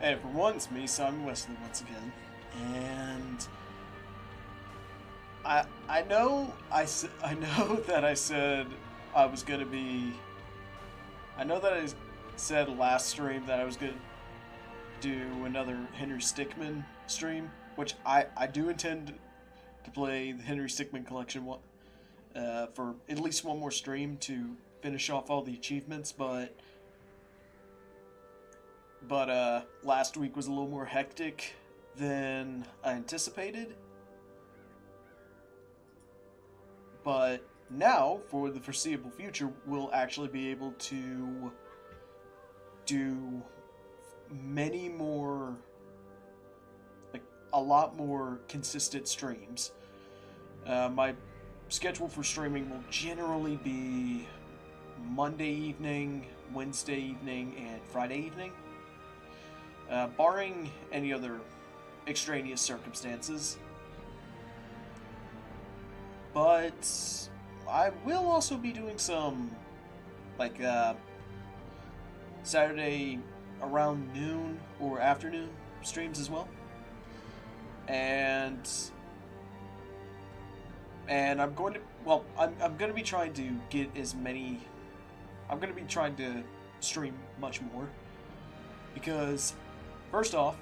Hey everyone, it's me, Simon Wesley once again, and I know I know that I said I was gonna be. I know that I said last stream that I was gonna do another Henry Stickmin stream, which I do intend to play the Henry Stickmin collection for at least one more stream to finish off all the achievements, but last week was a little more hectic than I anticipated. But now, for the foreseeable future, we'll actually be able to do many more, like a lot more consistent streams. My schedule for streaming will generally be Monday evening, Wednesday evening, and Friday evening. Barring any other extraneous circumstances. But I will also be doing some, like, Saturday around noon or afternoon streams as well. And I'm going to, well, I'm going to be trying to get as many, I'm going to be trying to stream much more. Because first off,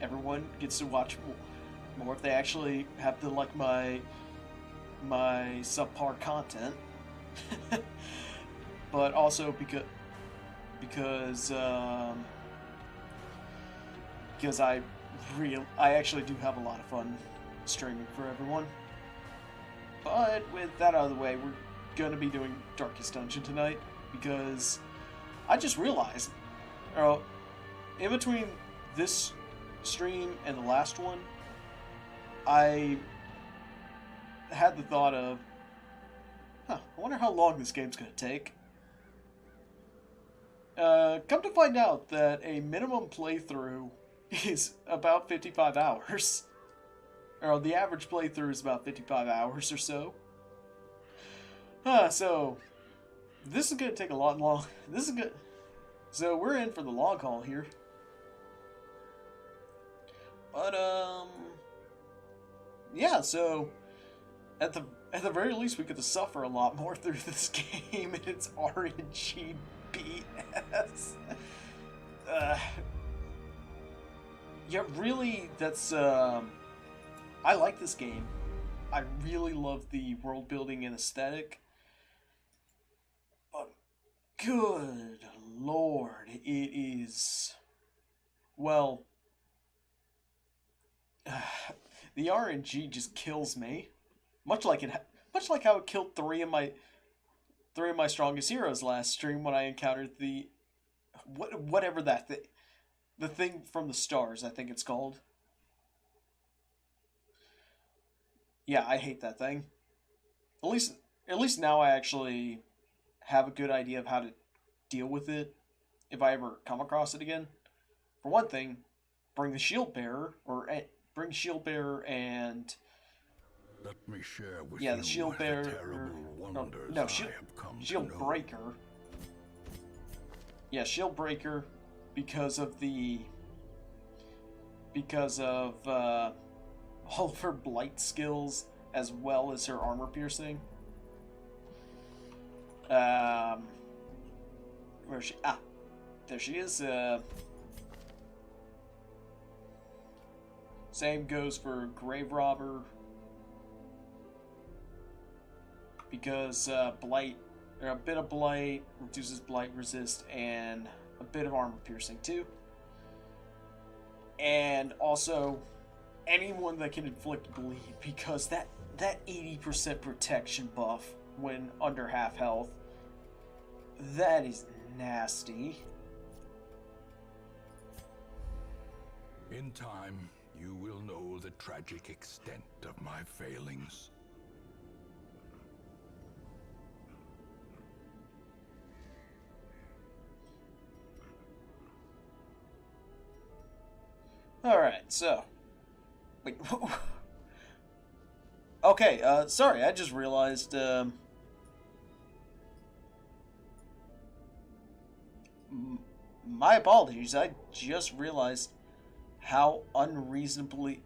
everyone gets to watch more if they actually have to like my subpar content. But also because I actually do have a lot of fun streaming for everyone. But with that out of the way, we're gonna be doing Darkest Dungeon tonight because I just realized, in between this stream and the last one, I had the thought of, I wonder how long this game's gonna take. Come to find out that a minimum playthrough is about 55 hours. Or the average playthrough is about 55 hours or so. So, this is gonna take a lot long. This is good. So, we're in for the long haul here. But, yeah, so at the very least, we get to suffer a lot more through this game and its RNG BS. Yeah, really, that's, I like this game. I really love the world building and aesthetic. But, good lord, it is, well, the RNG just kills me, much like how it killed three of my strongest heroes last stream when I encountered the whatever that thing, the thing from the stars, I think it's called. Yeah, I hate that thing. At least now I actually have a good idea of how to deal with it if I ever come across it again. For one thing, bring the shield bearer and let me share with the you shield bearer. the terrible wonders No, I have come shield to know. breaker. Yeah, shield breaker because of all of her blight skills as well as her armor piercing. Where is she? Ah, there she is. Same goes for Grave Robber. Because blight, or a bit of blight reduces blight resist and a bit of armor piercing too. And also anyone that can inflict bleed, because that 80% protection buff when under half health, that is nasty. In time, you will know the tragic extent of my failings. Alright, so. Wait. Okay, sorry, I just realized, My apologies, I just realized how unreasonably...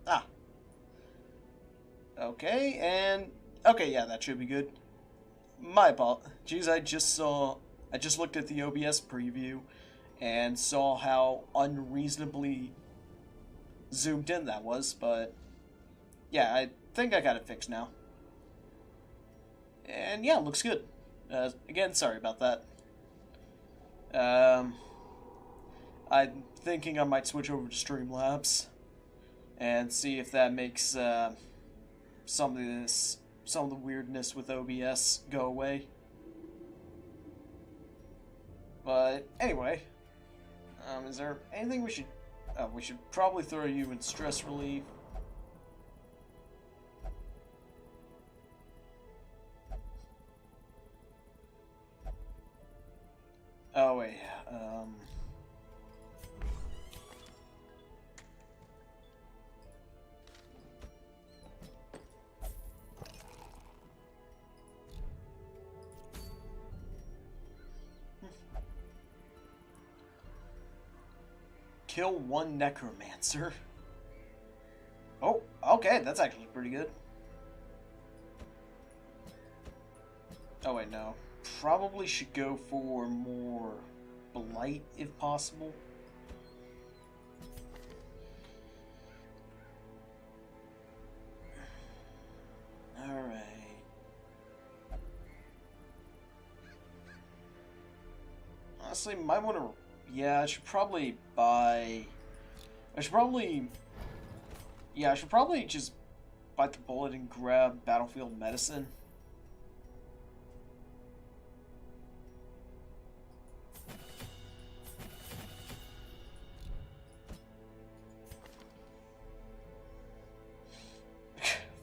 Ah. Okay, and... Okay, yeah, that should be good. My apologies, I just looked at the OBS preview and saw how unreasonably zoomed in that was, but yeah, I think I got it fixed now. And yeah, looks good. Again, sorry about that. I'm thinking I might switch over to Streamlabs and see if that makes some of the weirdness with OBS go away. But anyway, is there anything we should? We should probably throw you in stress relief. Oh wait, kill one necromancer. Oh, okay, that's actually pretty good. Oh wait, no. Probably should go for more blight if possible. Alright. Honestly, might want to... Yeah, I should probably buy... I should probably just bite the bullet and grab battlefield medicine.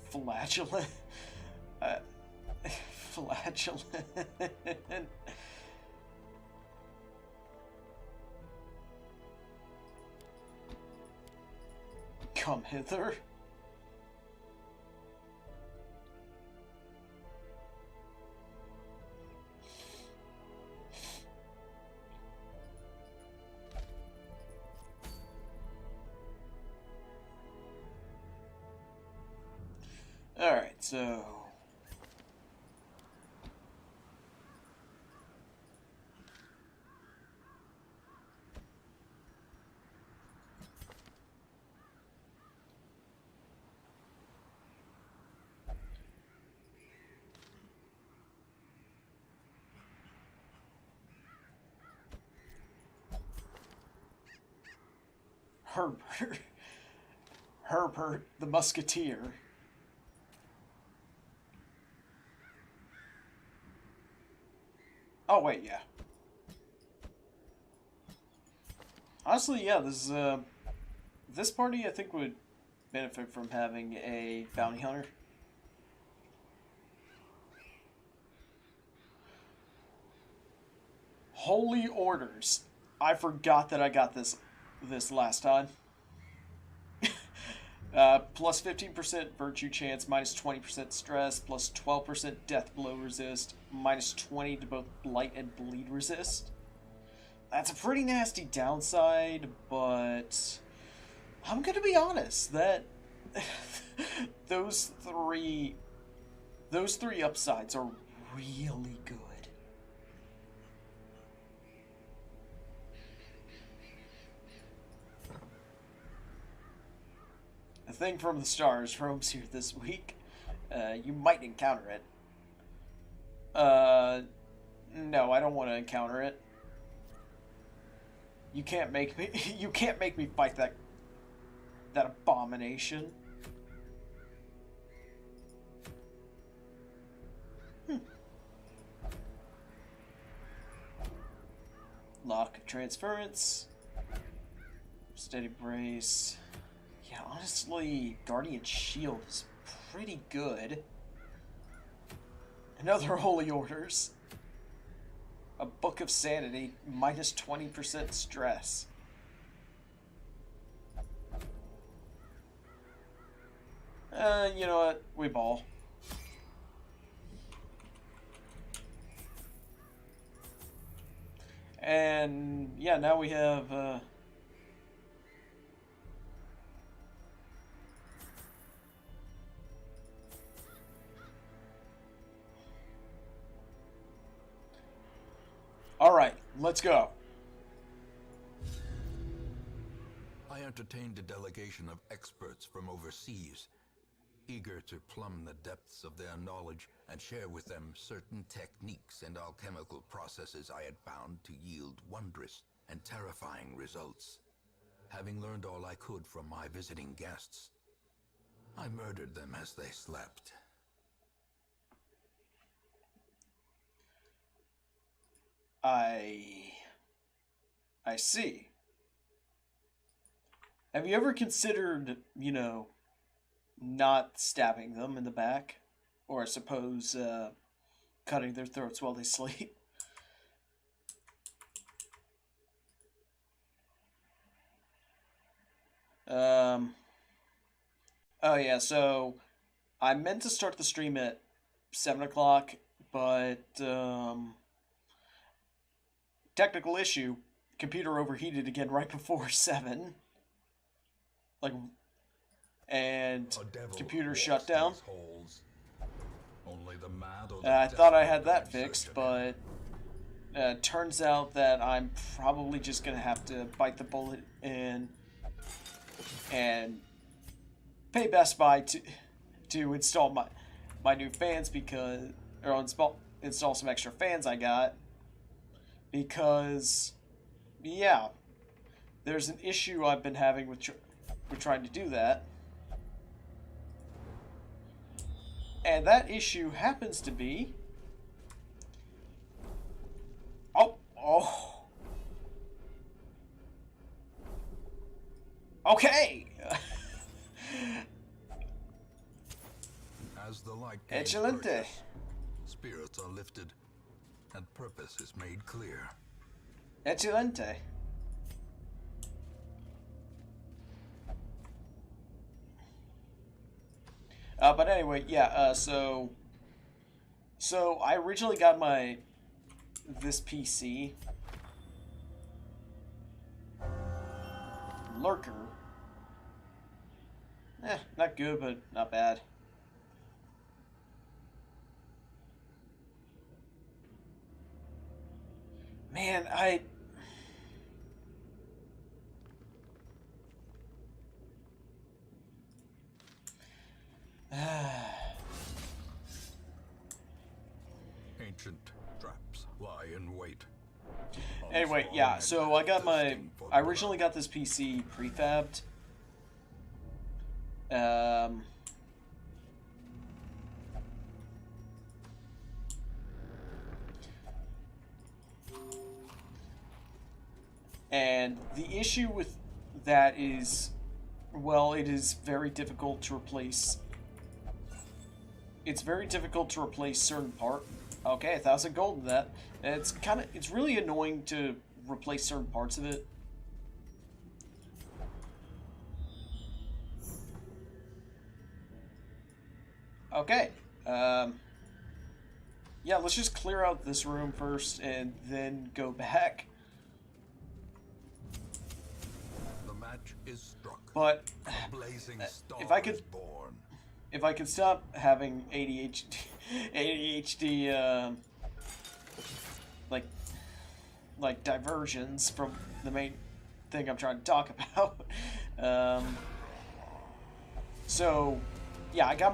Flatulent. Flatulent. Come hither. Alright, so... Herbert. Herbert the Musketeer. Oh, wait, yeah. Honestly, yeah, this party, I think, would benefit from having a bounty hunter. Holy Orders. I forgot that I got this last time. Plus 15% virtue chance, minus 20% stress, plus 12% death blow resist, minus 20 to both blight and bleed resist. That's a pretty nasty downside, but I'm gonna be honest that those three upsides are really good. A thing from the stars roams here this week. You might encounter it. No, I don't want to encounter it. You can't make me. You can't make me fight that abomination. Lock of transference. Steady brace. Yeah, honestly, Guardian Shield is pretty good. Another Holy Orders. A Book of Sanity, minus 20% stress. You know what? We ball. And yeah, now we have all right, let's go. I entertained a delegation of experts from overseas, eager to plumb the depths of their knowledge and share with them certain techniques and alchemical processes I had found to yield wondrous and terrifying results. Having learned all I could from my visiting guests, I murdered them as they slept. I see. Have you ever considered, you know, not stabbing them in the back? Or I suppose, cutting their throats while they sleep? Oh yeah, so I meant to start the stream at 7 o'clock, but, technical issue. Computer overheated again right before 7. Like, and computer shut down. Only the mad or I thought I had that fixed, but turns out that I'm probably just gonna have to bite the bullet and pay Best Buy to install my new fans, because install some extra fans I got, because yeah, there's an issue I've been having with trying to do that. And that issue happens to be... Oh. Okay. As the light Excelente. Spirits are lifted, and purpose is made clear. Excelente. But anyway, yeah, so I originally got this PC, Lurker, not good, but not bad. Man, Ancient traps lie in wait. Anyway, yeah, so I originally got this PC prefabbed. And the issue with that is, well, it is very difficult to replace. It's very difficult to replace certain parts. Okay, 1,000 gold in that. And it's really annoying to replace certain parts of it. Okay. Yeah, let's just clear out this room first and then go back. The match is struck. But blazing star if I could is born. If I could stop having ADHD, like diversions from the main thing I'm trying to talk about. So, yeah, I got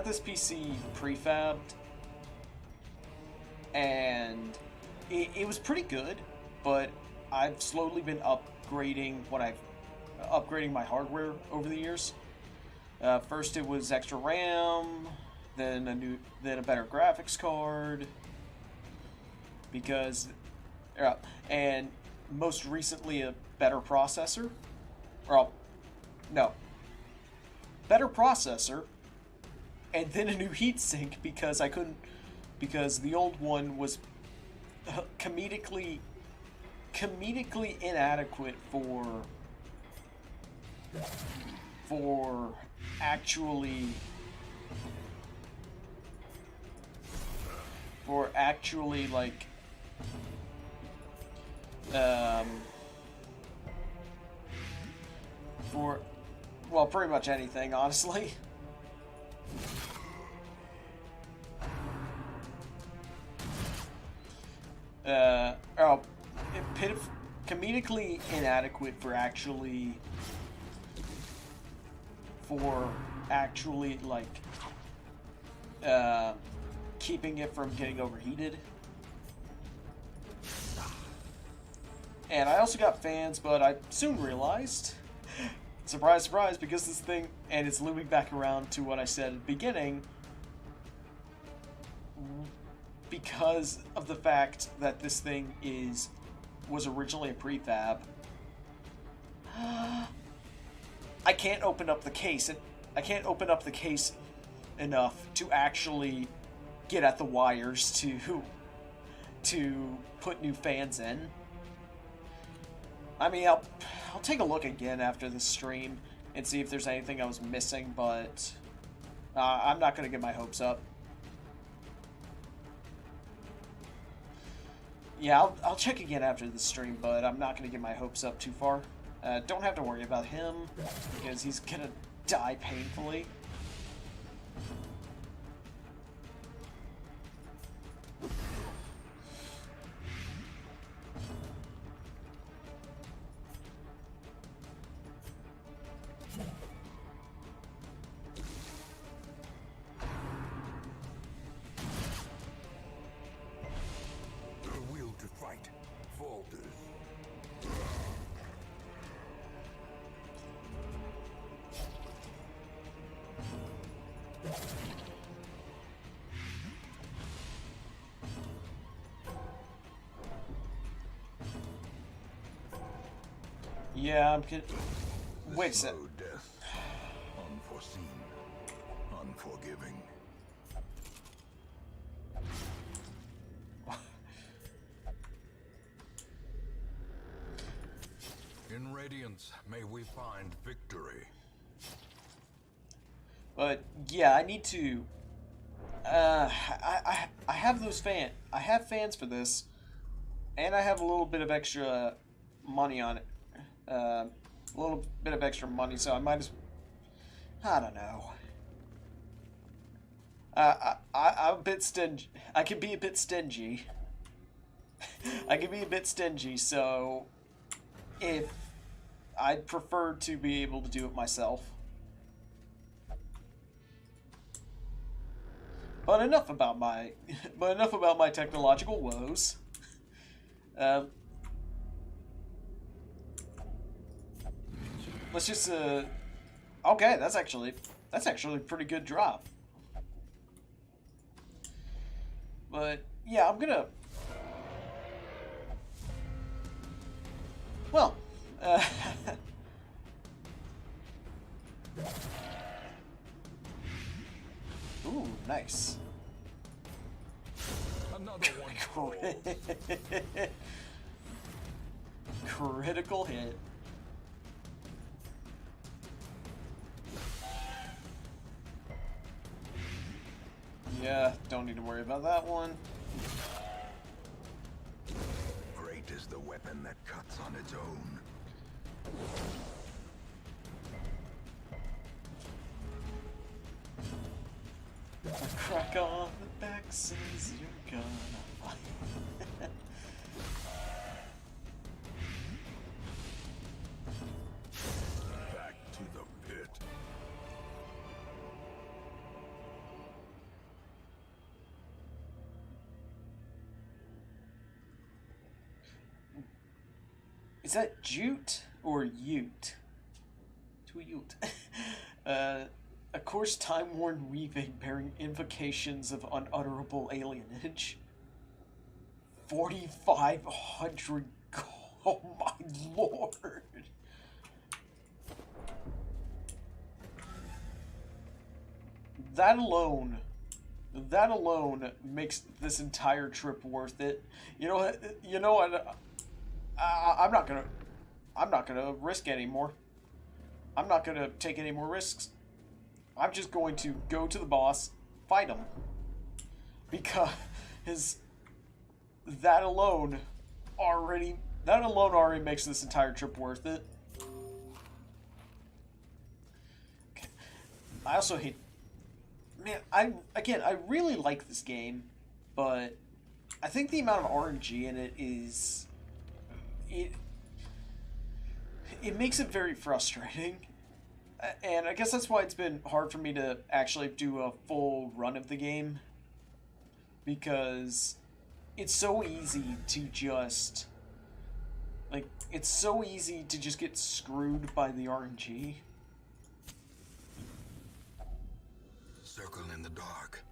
this PC prefabbed, and it was pretty good, but I've slowly been upgrading my hardware over the years. First it was extra RAM, then a better graphics card, and most recently a better processor. Better processor, and then a new heatsink because the old one comedically inadequate for actually like for well, pretty much anything, honestly. Oh, comedically inadequate for actually like keeping it from getting overheated. And I also got fans, but I soon realized, surprise, surprise, because this thing, and it's looping back around to what I said at the beginning, because of the fact that this thing was originally a prefab, I can't open up the case. I can't open up the case enough to actually get at the wires to put new fans in. I mean, I'll take a look again after the stream and see if there's anything I was missing, but I'm not going to get my hopes up. Yeah, I'll check again after the stream, but I'm not going to get my hopes up too far. Don't have to worry about him, because he's going to die painfully. Yeah, I'm kidding. Wait a sec. Death. Unforeseen. Unforgiving. In Radiance, may we find victory. But yeah, I need to. I have those I have fans for this, and I have a little bit of extra money on it. A little bit of extra money, so I might as. I don't know. I'm a bit stingy. I can be a bit stingy. I can be a bit stingy, so if I'd prefer to be able to do it myself. But enough about my technological woes. Let's just okay, that's actually a pretty good drop. But yeah, I'm gonna well ooh, nice. Another one. Critical hit. Yeah, don't need to worry about that one. Great is the weapon that cuts on its own. A crack on the back says you're gonna fight. Back to the pit. Is that Jute or Ute? To Ute. A coarse, time-worn weaving bearing invocations of unutterable alienage. 4,500 gold. Oh my lord. that alone makes this entire trip worth it. You know what? You know what? I'm not gonna. I'm not gonna risk anymore. I'm not gonna take any more risks. I'm just going to go to the boss, fight him, because that alone already makes this entire trip worth it. Okay. I also hate. Man, I really like this game, but I think the amount of RNG in it is it makes it very frustrating. And I guess that's why it's been hard for me to actually do a full run of the game, because it's so easy to just get screwed by the RNG. Circle in the dark.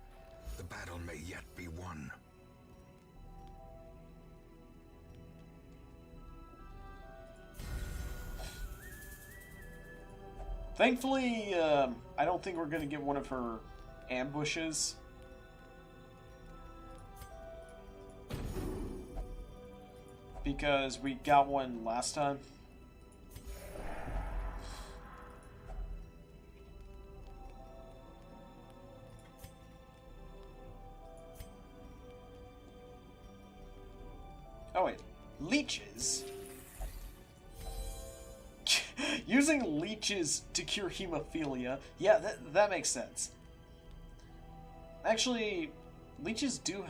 The battle may yet be won. Thankfully, I don't think we're going to get one of her ambushes. Because we got one last time. Oh wait, leeches? Using leeches to cure hemophilia. Yeah, that makes sense. Actually, leeches do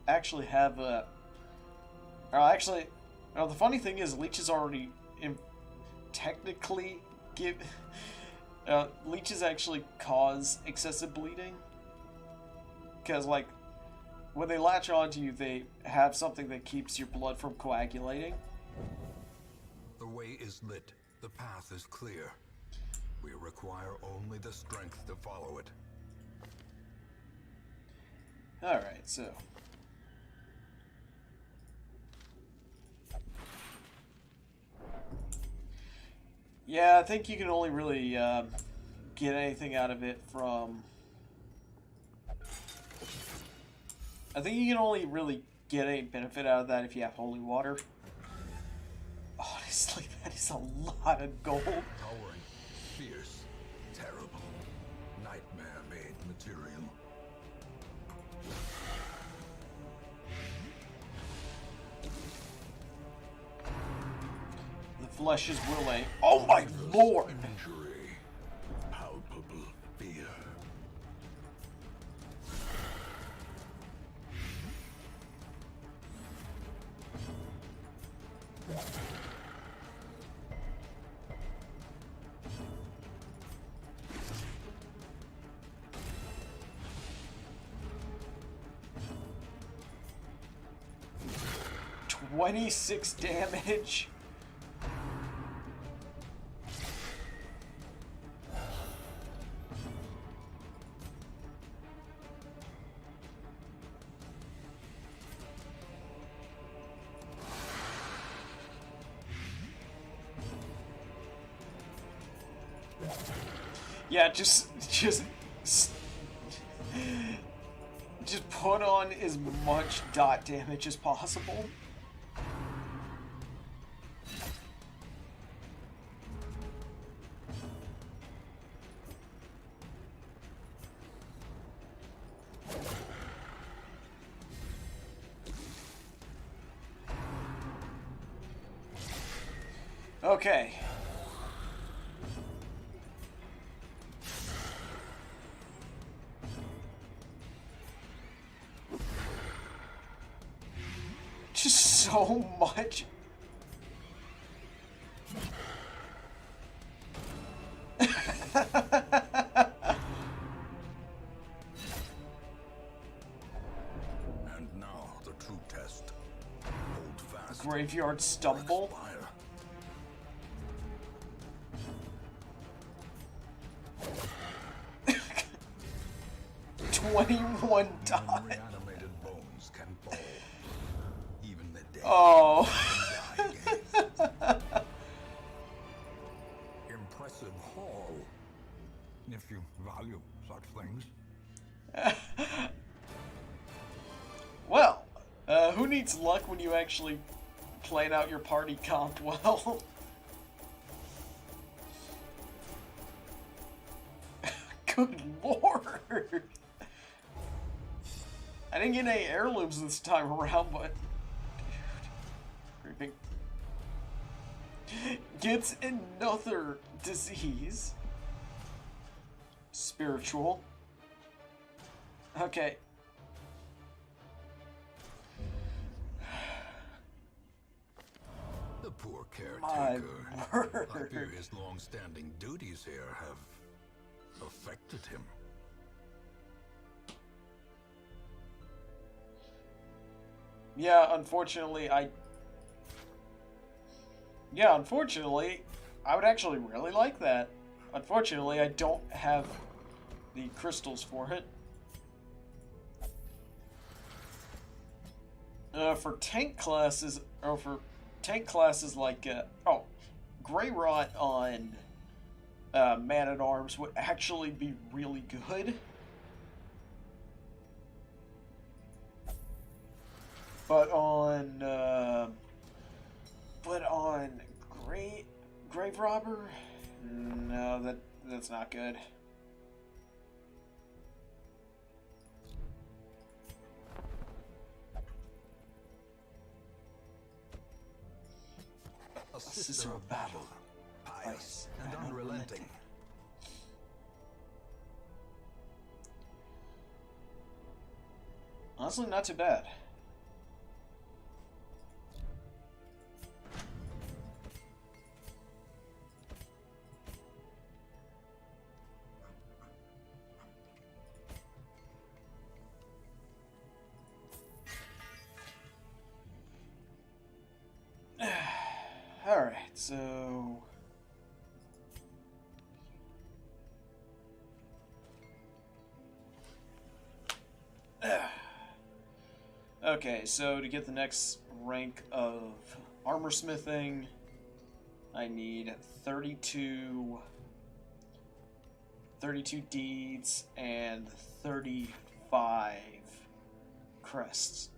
actually have a... the funny thing is, leeches already technically give... leeches actually cause excessive bleeding. Because, like, when they latch onto you, they have something that keeps your blood from coagulating. The way is lit. The path is clear. We require only the strength to follow it. Alright, so... yeah, I think you can only really get anything out of it from... I think you can only really get any benefit out of that if you have holy water. Honestly, that is a lot of gold. Towering, fierce, terrible, nightmare-made material. The flesh is willing. Oh my lord! Injury, palpable fear. $26 damage. Yeah, just put on as much dot damage as possible. Okay. Just so much. And now the true test. Hold fast. Graveyard stumble. Expire. 21 dot. Reanimated bones can fall. Even the dead. Oh. Can die again. Impressive haul. If you value such things. needs luck when you actually plan out your party comp well? Good lord! I didn't get any heirlooms this time around, but... Dude. Creeping. Gets another disease. Spiritual. Okay. The poor My caretaker. I word. fear his long-standing duties here have affected him. Yeah, unfortunately, I would actually really like that. Unfortunately, I don't have the crystals for it. For tank classes, like, Grey Rot on Man-at-Arms would actually be really good. But on Grave Robber, no, that's not good. A sister of battle, pious and unrelenting. Honestly, not too bad. Alright, so... Okay, so to get the next rank of armor smithing, I need 32 deeds and 35 crests.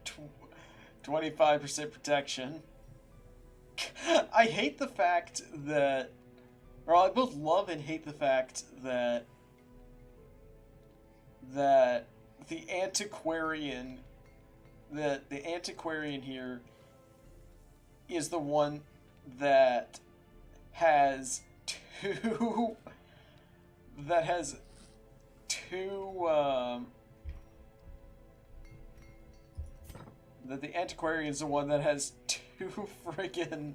Tw 25% protection. I hate the fact that, or I both love and hate the fact that the antiquarian here is the one that has two that the antiquarian is the one that has two friggin'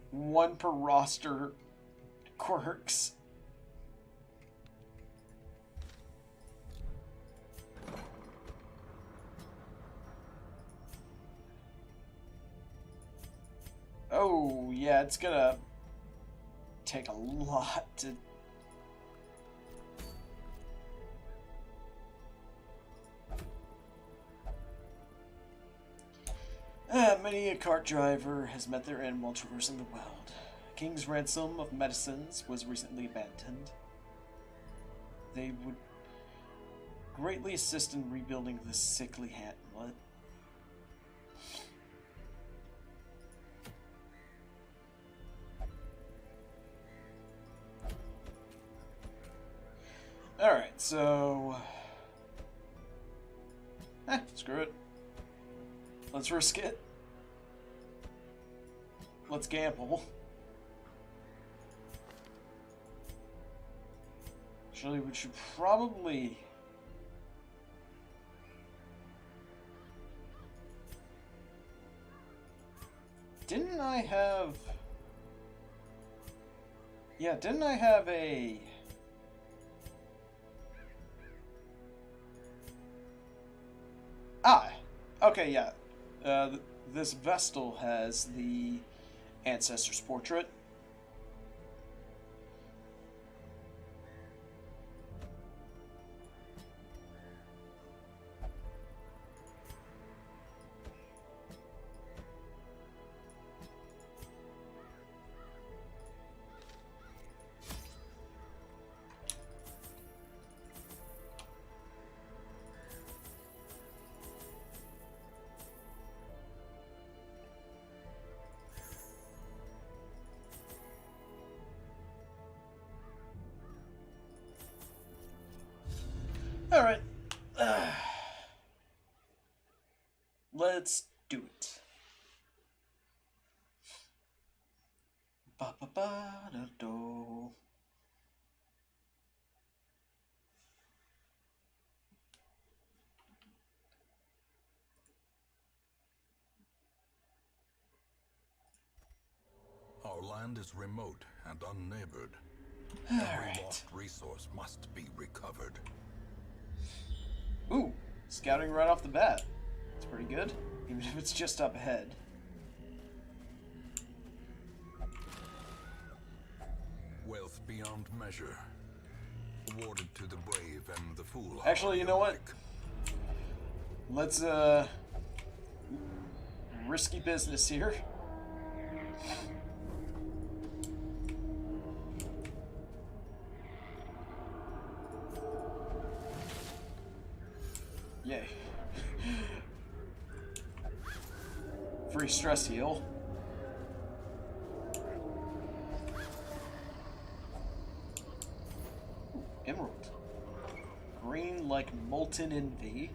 one per roster quirks. Oh, yeah, it's gonna take a lot to... Many a cart driver has met their end while traversing the world. King's Ransom of Medicines was recently abandoned. They would greatly assist in rebuilding the sickly hamlet. So... screw it. Let's risk it. Let's gamble. Actually, we should probably... Didn't I have... Yeah, didn't I have a... Ah! Okay, yeah. This Vestal has the Ancestor's Portrait. Alright. Let's do it. Ba ba ba da do. Our land is remote and unneighbored. All Every right. lost resource must be recovered. Ooh, scouting right off the bat. It's pretty good, even if it's just up ahead. Wealth beyond measure. Awarded to the brave and the fool. Actually, you know what? Let's, risky business here. Yay. Free stress heal. Ooh, emerald. Green like molten envy.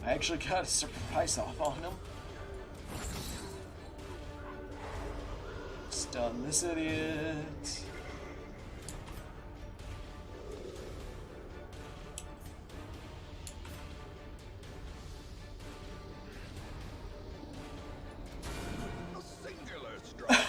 I actually got a surprise off on him. Stun this idiot. A singular strike.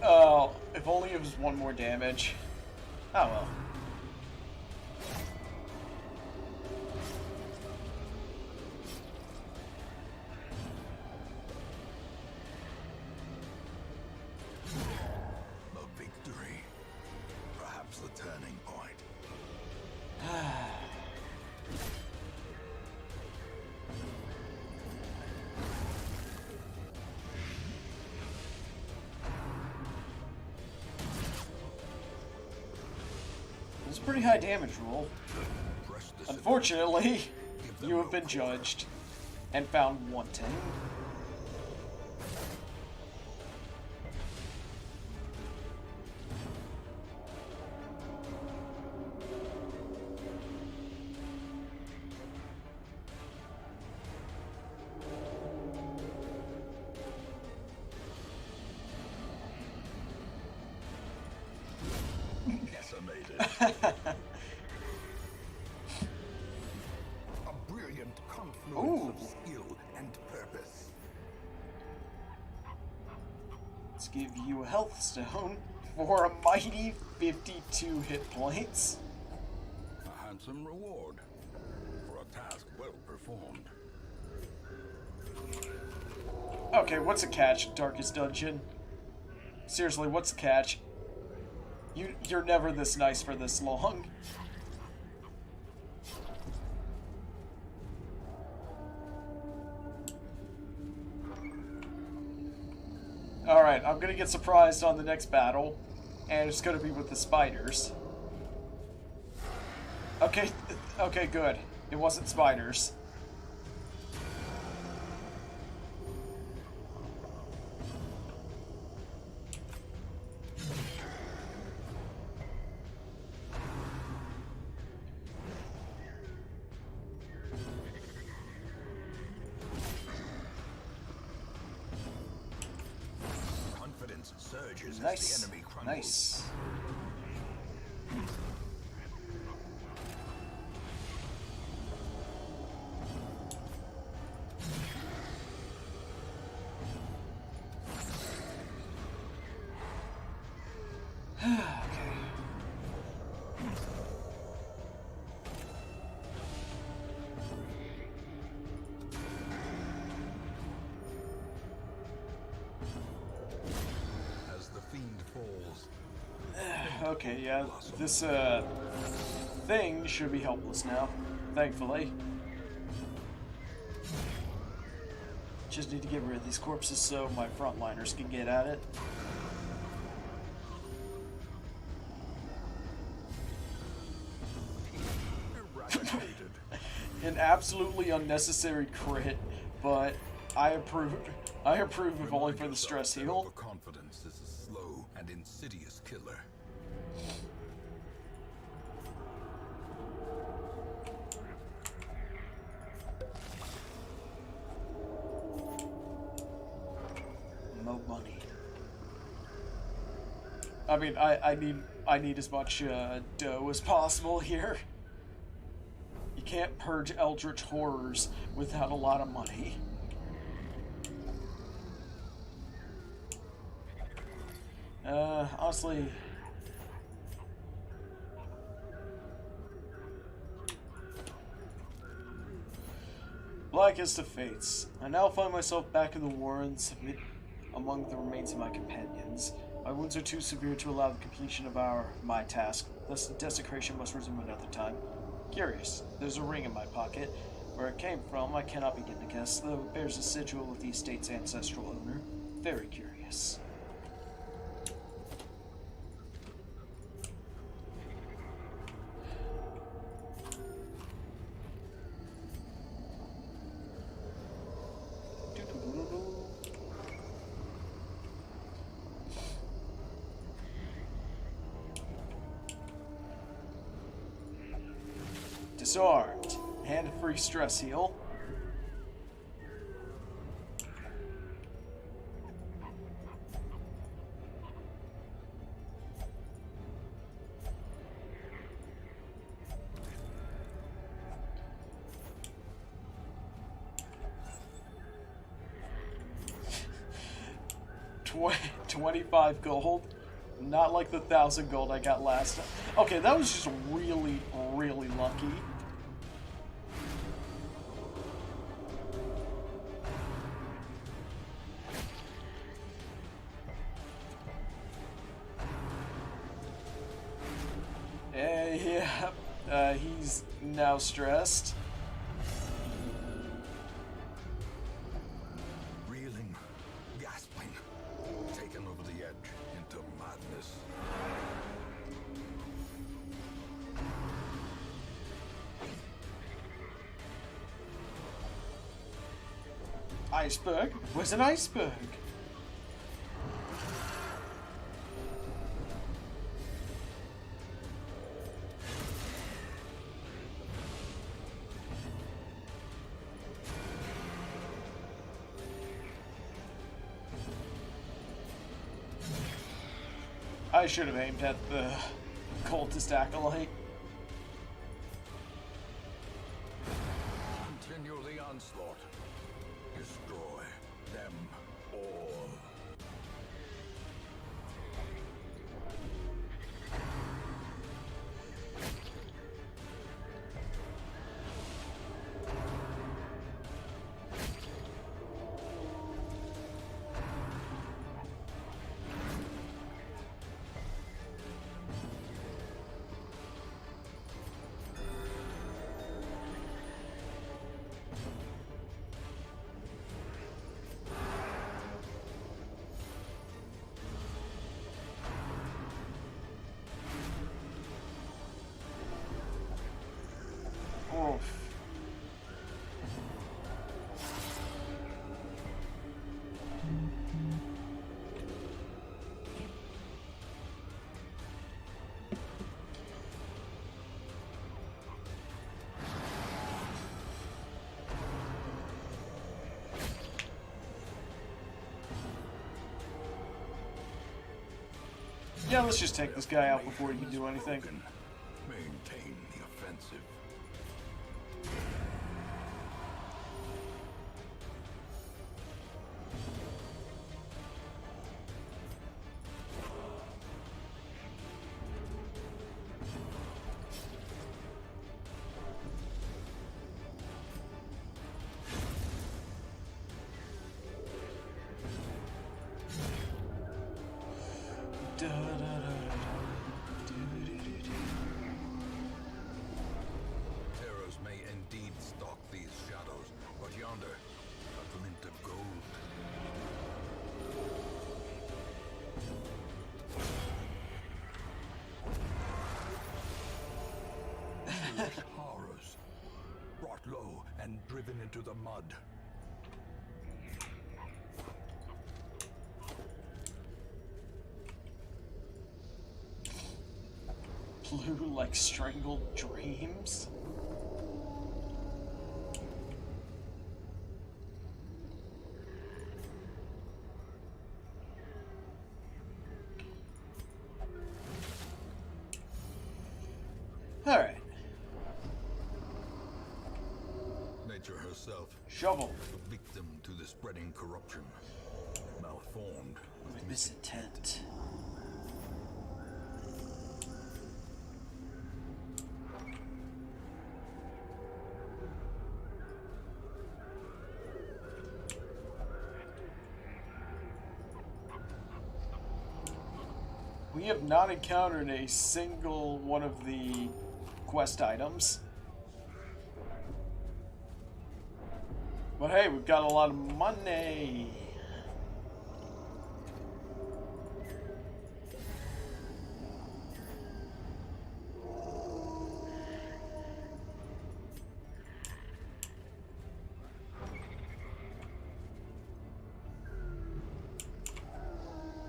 Oh, if only it was one more damage. Oh well. A victory. Perhaps the turning point. It's a pretty high damage roll. Press the Unfortunately, you have been judged and found wanting. decimated. A brilliant confluence of skill and purpose. Let's give you a health stone for a mighty 52 hit points. A handsome reward for a task well performed. Okay, what's a catch, Darkest Dungeon? Seriously, what's the catch? You're never this nice for this long. Alright, I'm gonna get surprised on the next battle, and it's gonna be with the spiders. Okay, okay, good. It wasn't spiders. Surges Nice. as the enemy crumbles. Nice. As the fiend falls, Okay, yeah, this thing should be helpless now, thankfully. Just need to get rid of these corpses so my frontliners can get at it. eradicated. An absolutely unnecessary crit, but I approve. I approve if only for the stress heal. Overconfidence is a slow and insidious killer. No money. I mean, I need as much dough as possible here. You can't purge eldritch horrors without a lot of money. Honestly, blackest of fates. I now find myself back in the Warrens among the remains of my companions. My wounds are too severe to allow the completion of my task, thus the desecration must resume another time. Curious. There's a ring in my pocket. Where it came from, I cannot begin to guess, though it bears a sigil of the estate's ancestral owner. Very curious. Disarmed. Hand-free stress heal. Tw 25 gold. Not like the 1,000 gold I got last time. Okay, that was just really, really lucky. Yeah, he's now stressed. Reeling, gasping, taken over the edge into madness. Iceberg? Where's an iceberg? I should have aimed at the cultist acolyte. Continue the onslaught. Destroy them all. Yeah, let's just take this guy out before he can do anything. Maintain the offensive. Terrors may indeed stalk these shadows, but yonder, a glint of gold. Horrors, brought low and driven into the mud. Blue like strangled dreams. All right. Nature herself, Shovel. a victim to the spreading corruption, malformed with Misintent. We have not encountered a single one of the quest items. But hey, we've got a lot of money.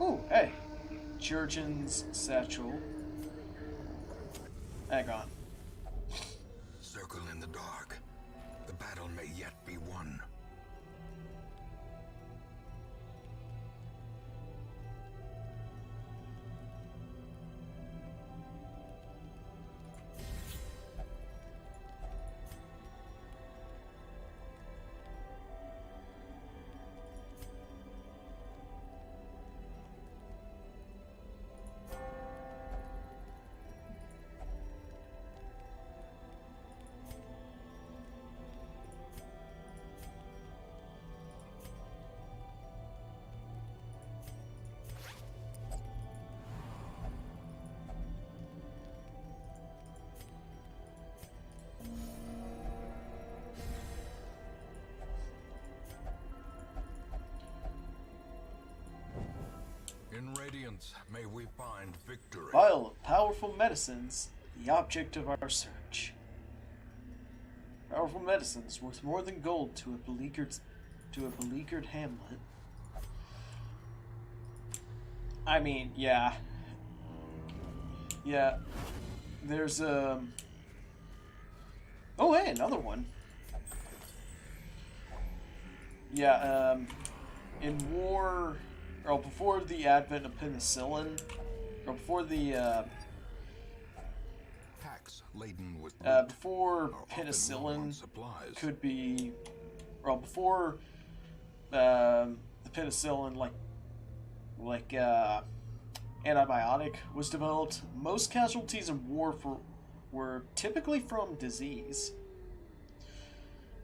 Ooh, hey. Jurgen's satchel. Hang on. circle in the dark. The battle may yet be won. In Radiance, may we find victory. Vial of powerful medicines, the object of our search. Powerful medicines worth more than gold to a beleaguered hamlet. I mean, yeah. Yeah. There's oh hey, another one. Yeah, in war, or before the advent of penicillin, or before the Packs laden with before are often low on penicillin supplies. could be, well, before the penicillin like antibiotic was developed, most casualties in war were typically from disease.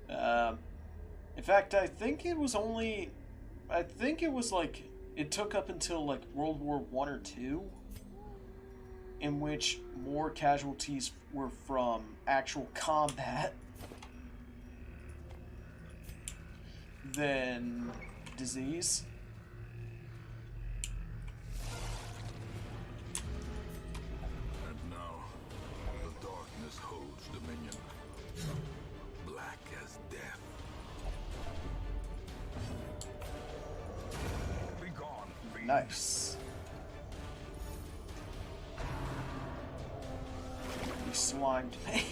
In fact, I think it was like, it took up until like World War I or II, in which more casualties were from actual combat than disease. And now, the darkness holds dominion. Black as death. Be gone, fiend. Nice. You slimed me.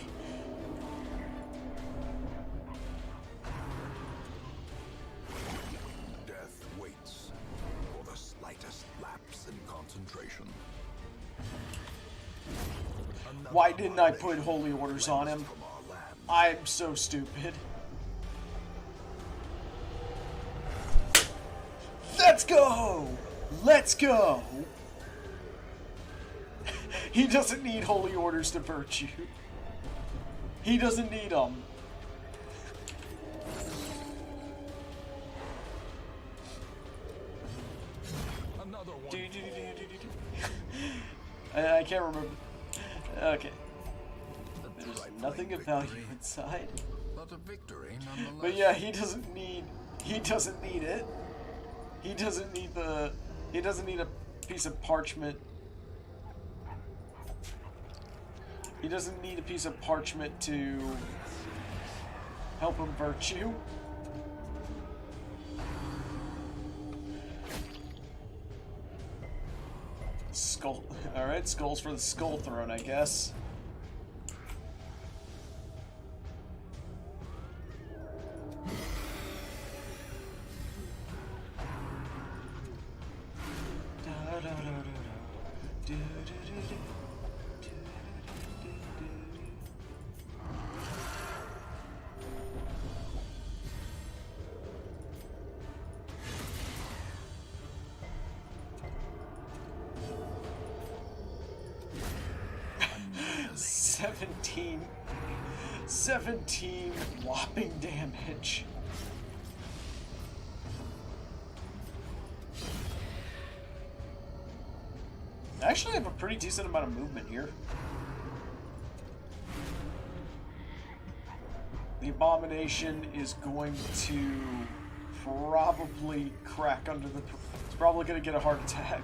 Death waits for the slightest lapse in concentration. Why didn't I put holy orders on him? From our land. I'm so stupid. Let's go! Let's go! He doesn't need holy orders to virtue. He doesn't need them. Another one. I can't remember. Okay. A There's trifling nothing of value victory, inside. but a victory nonetheless. But yeah, he doesn't need it. He doesn't need a piece of parchment. He doesn't need a piece of parchment to help him virtue. Skull. Alright, skulls for the skull throne, I guess. Seventeen 17 whopping damage. I actually have a pretty decent amount of movement here. The Abomination is going to probably crack under the... It's probably going to get a heart attack.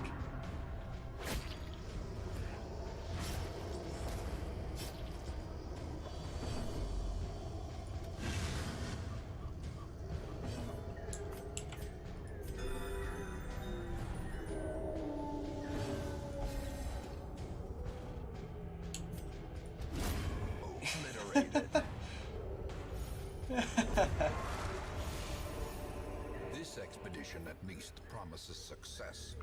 This expedition at least promises success.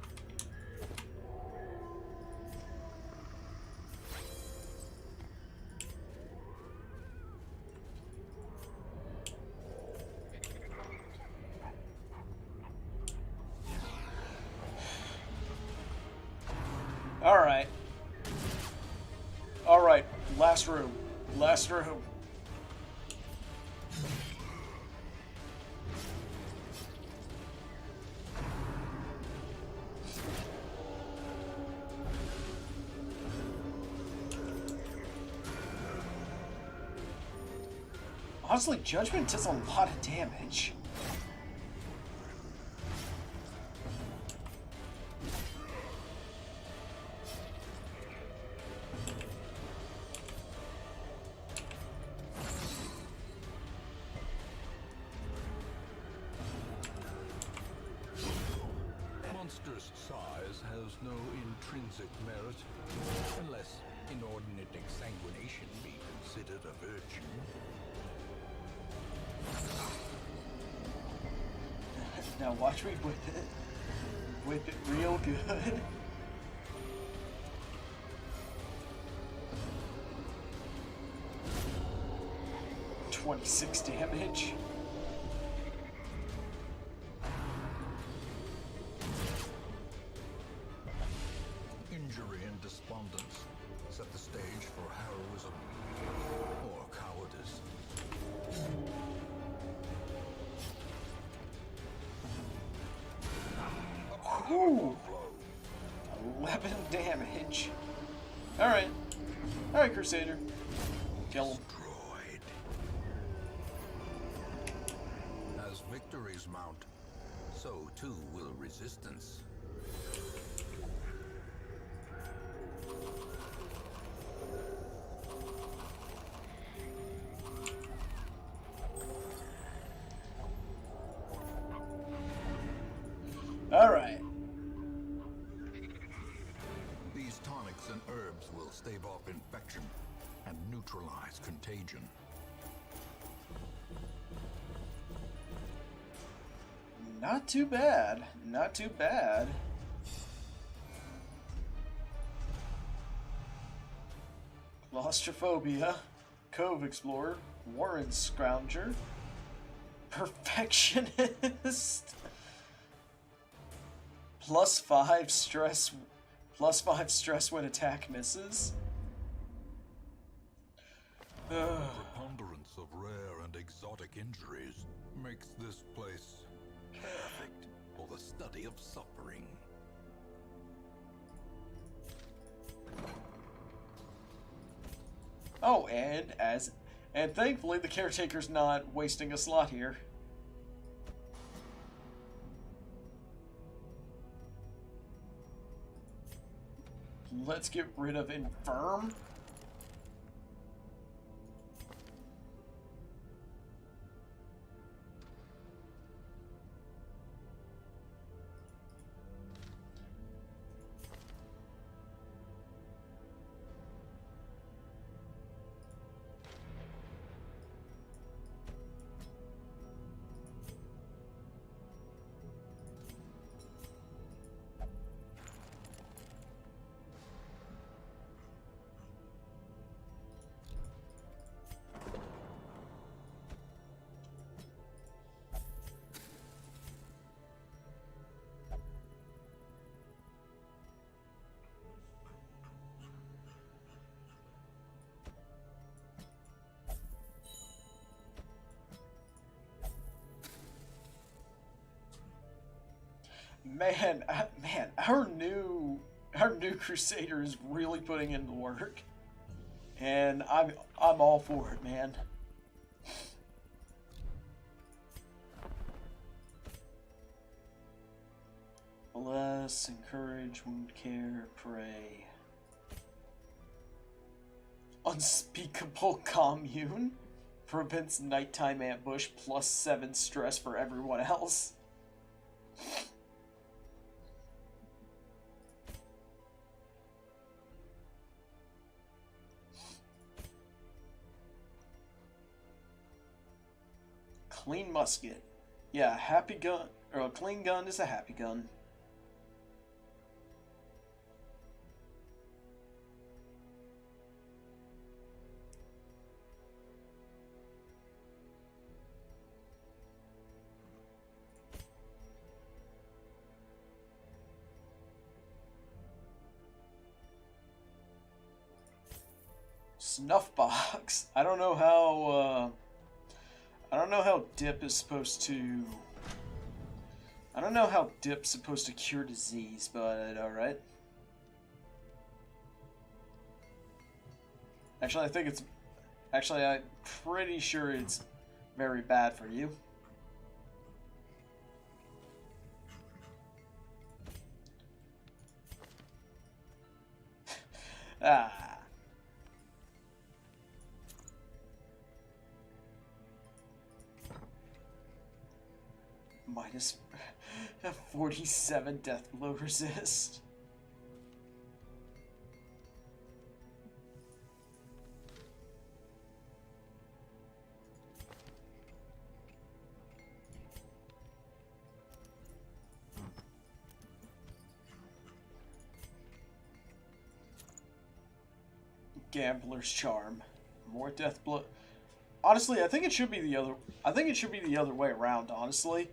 Alright. Alright, last room. Last room. Honestly, Judgment does a lot of damage. Monster's size has no intrinsic merit, unless inordinate exsanguination be considered a virtue. Now watch me whip it. Whip it real good. $26 damage. Injury and despondence set the stage for heroism or cowardice. Ooh. 11 damage. Alright. Alright, Crusader. Kill him. Destroyed. As victories mount, so too will resistance. Alright. These tonics and herbs will stave off infection and neutralize contagion. Not too bad. Not too bad. Claustrophobia, Cove Explorer, Warren Scrounger, Perfectionist, +5 stress, +5 stress when attack misses. Preponderance of rare and exotic injuries makes this place perfect for the study of suffering. Oh, and thankfully the caretaker's not wasting a slot here. Let's get rid of Infirm. Man, our new Crusader is really putting in the work, and I'm all for it, man. Bless, encourage, wound care, pray. Unspeakable commune prevents nighttime ambush, +7 stress for everyone else. Clean musket. Yeah, happy gun, or a clean gun is a happy gun. Snuff box. I don't know how dip is supposed to... I don't know how dip's supposed to cure disease, but alright. Actually, I think it's... Actually, I'm pretty sure it's very bad for you. Ah. Minus 47 death blow resist. Gambler's Charm. More death blow. Honestly, I think it should be the other. I think it should be the other way around. Honestly,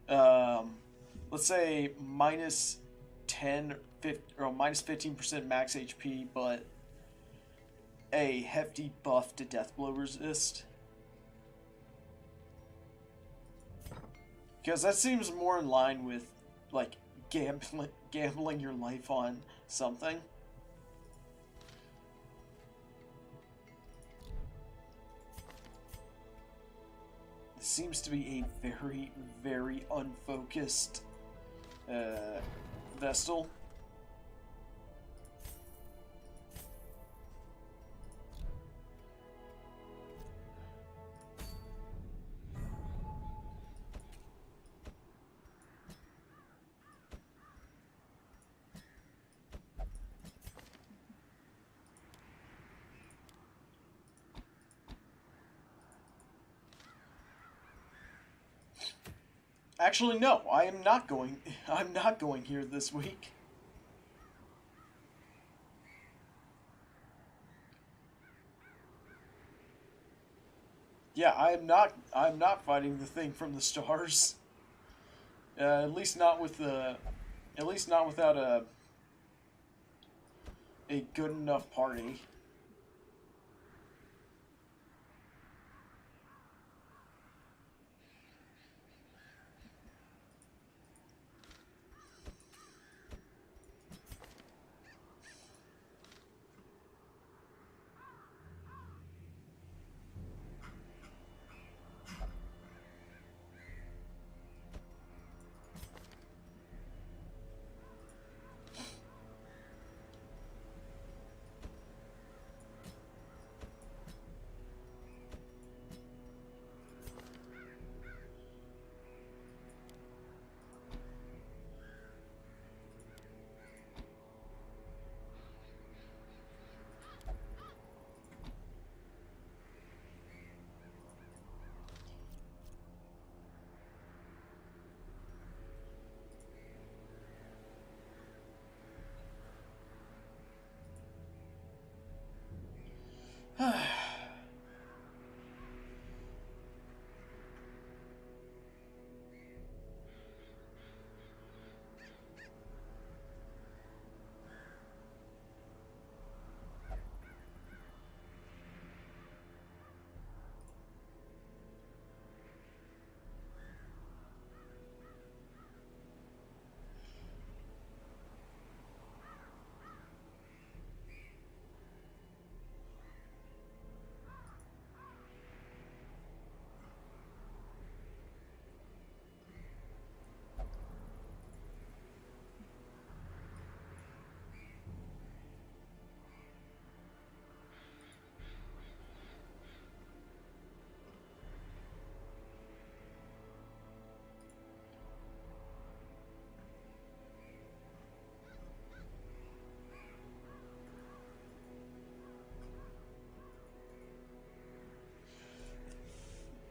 let's say minus 10, 50, or minus 15% max HP, but a hefty buff to death blow resist. Because that seems more in line with like gambling your life on something. Seems to be a very, very unfocused Vestal. Actually, no, I am not going. I'm not going here this week. Yeah, I'm not fighting the thing from the stars. At least not with the. At least not without a good enough party.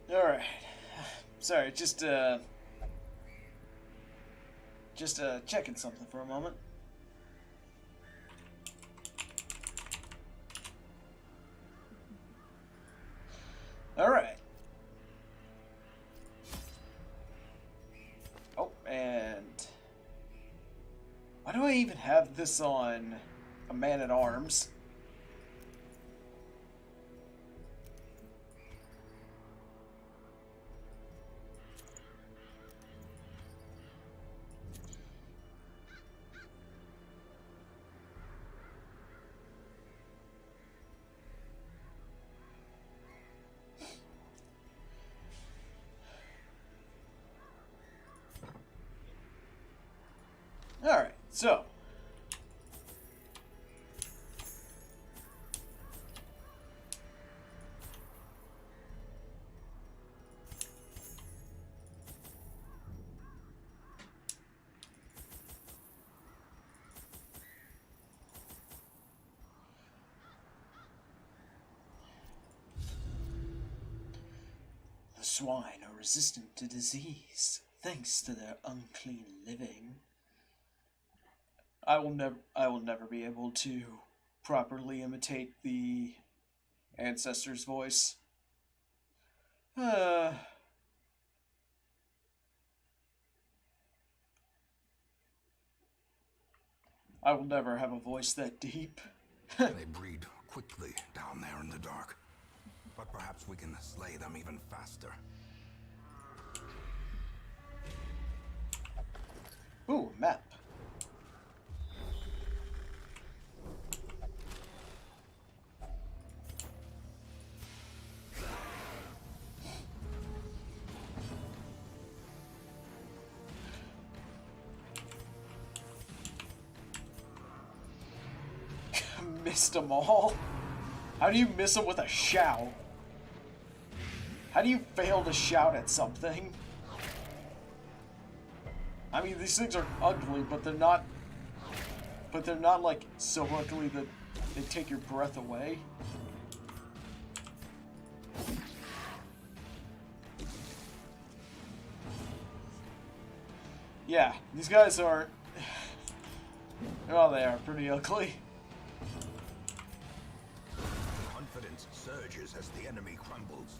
Alright. Sorry, just checking something for a moment. Alright. Oh, and why do I even have this on a man-at-arms? Alright, so. The swine are resistant to disease, thanks to their unclean living. I will never be able to properly imitate the ancestor's voice. I will never have a voice that deep. They breed quickly down there in the dark. But perhaps we can slay them even faster. Ooh, map. Missed them all. How do you miss them with a shout? How do you fail to shout at something? I mean, these things are ugly, but they're not. But they're not like so ugly that they take your breath away. Yeah, these guys are. Well, they are pretty ugly. Confidence surges as the enemy crumbles.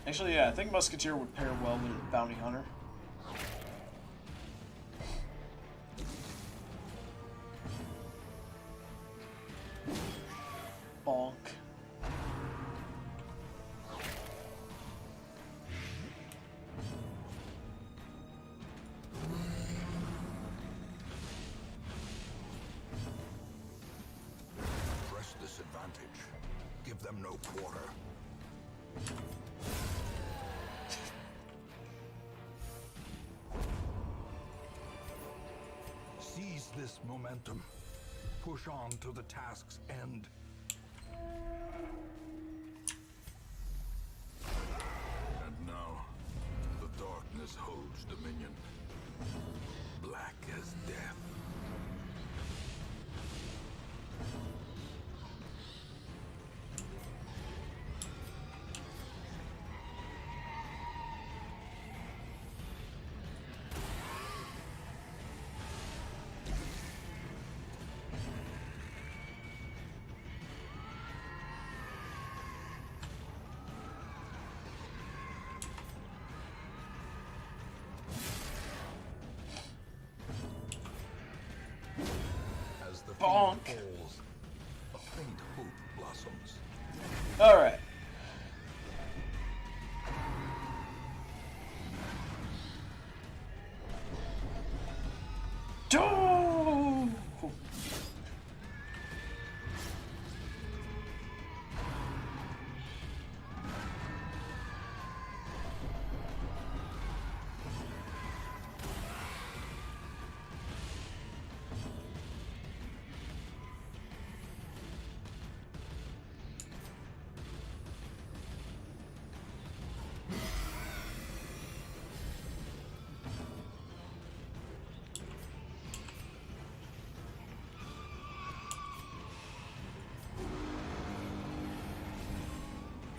Actually, yeah, I think Musketeer would pair well with Bounty Hunter. Bonk. Press this advantage. Give them no quarter. Seize this momentum. Push on to the task's end. And now, the darkness holds dominion. Black as death. As the Bonk. fiend falls, a faint hope blossoms. Alright.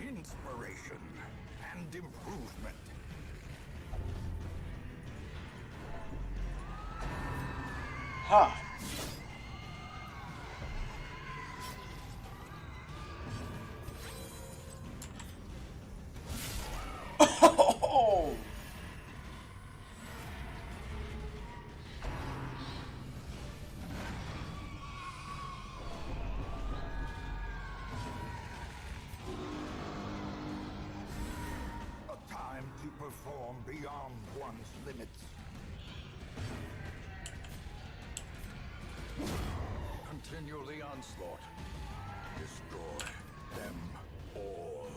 Inspiration and improvement. Ha. Oh. A time to perform beyond one's limits. Continue the onslaught. Destroy them all.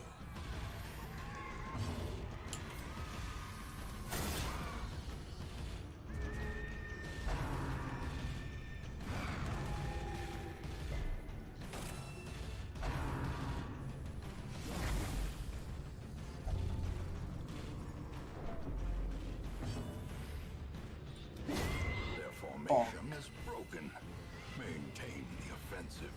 Their formation is broken. Maintain the offensive.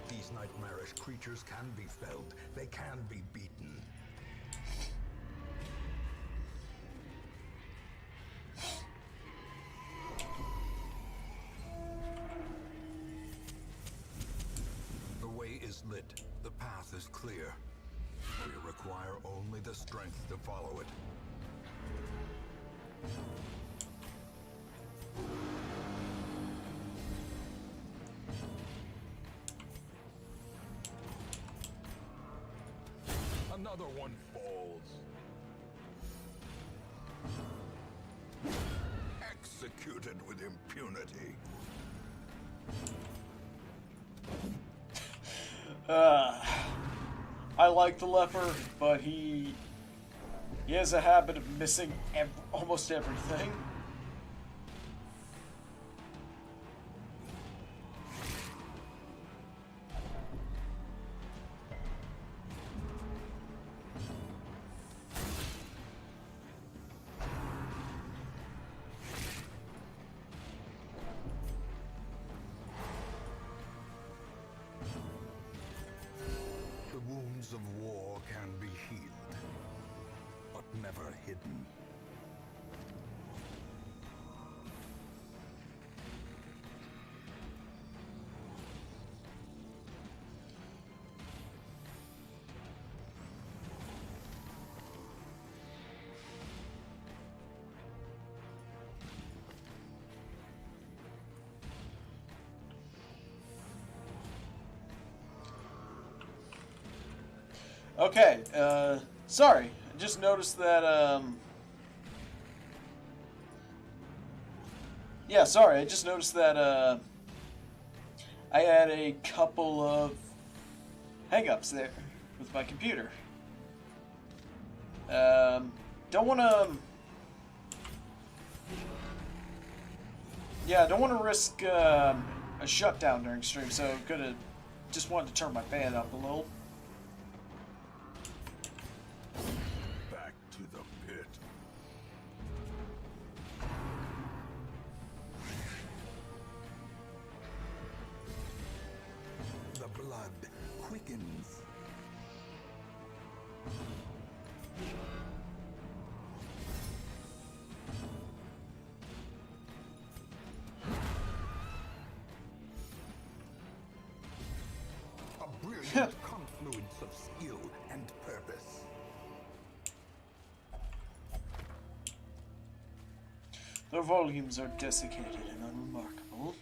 These nightmarish creatures can be felled. They can be beaten. The way is lit. The path is clear. We require only the strength to follow it. Another one falls. Executed with impunity. I like the leper, but he has a habit of missing almost everything. wounds of war can be healed, but never hidden. Okay, sorry. I just noticed that, yeah, sorry. I just noticed that, I had a couple of hang-ups there with my computer. Don't want to... Yeah, don't want to risk, a shutdown during stream, so just wanted to turn my fan up a little. Back to the pit. The blood quickens. A brilliant confluence of skill and purpose. Their volumes are desiccated and unremarkable.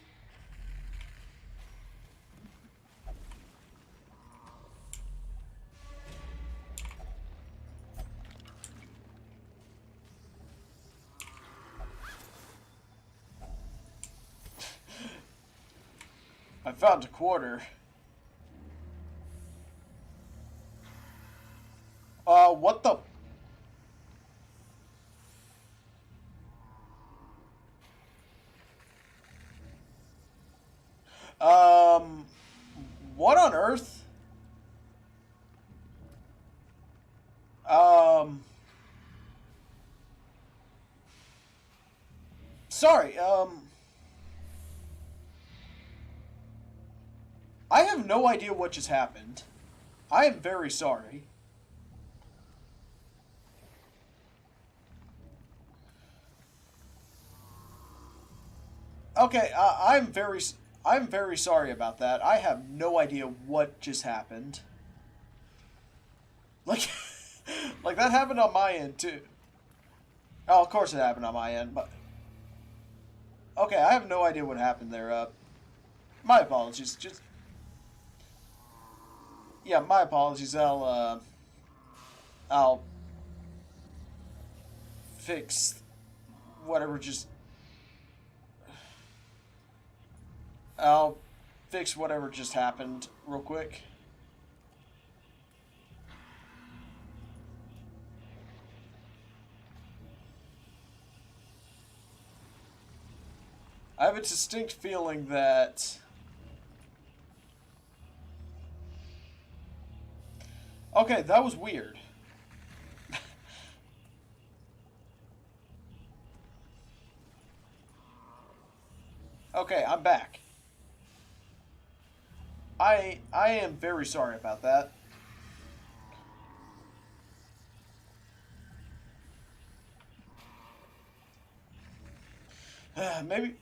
I found a quarter. What the... What on earth? Sorry, I have no idea what just happened. I am very sorry. Okay, I'm very sorry about that. I have no idea what just happened. Like, like that happened on my end too. Oh, of course it happened on my end, but okay, I have no idea what happened there. My apologies. Just yeah, my apologies. I'll fix whatever just. I'll fix whatever just happened real quick. I have a distinct feeling that... Okay, that was weird. Okay, I'm back. I am very sorry about that. Maybe...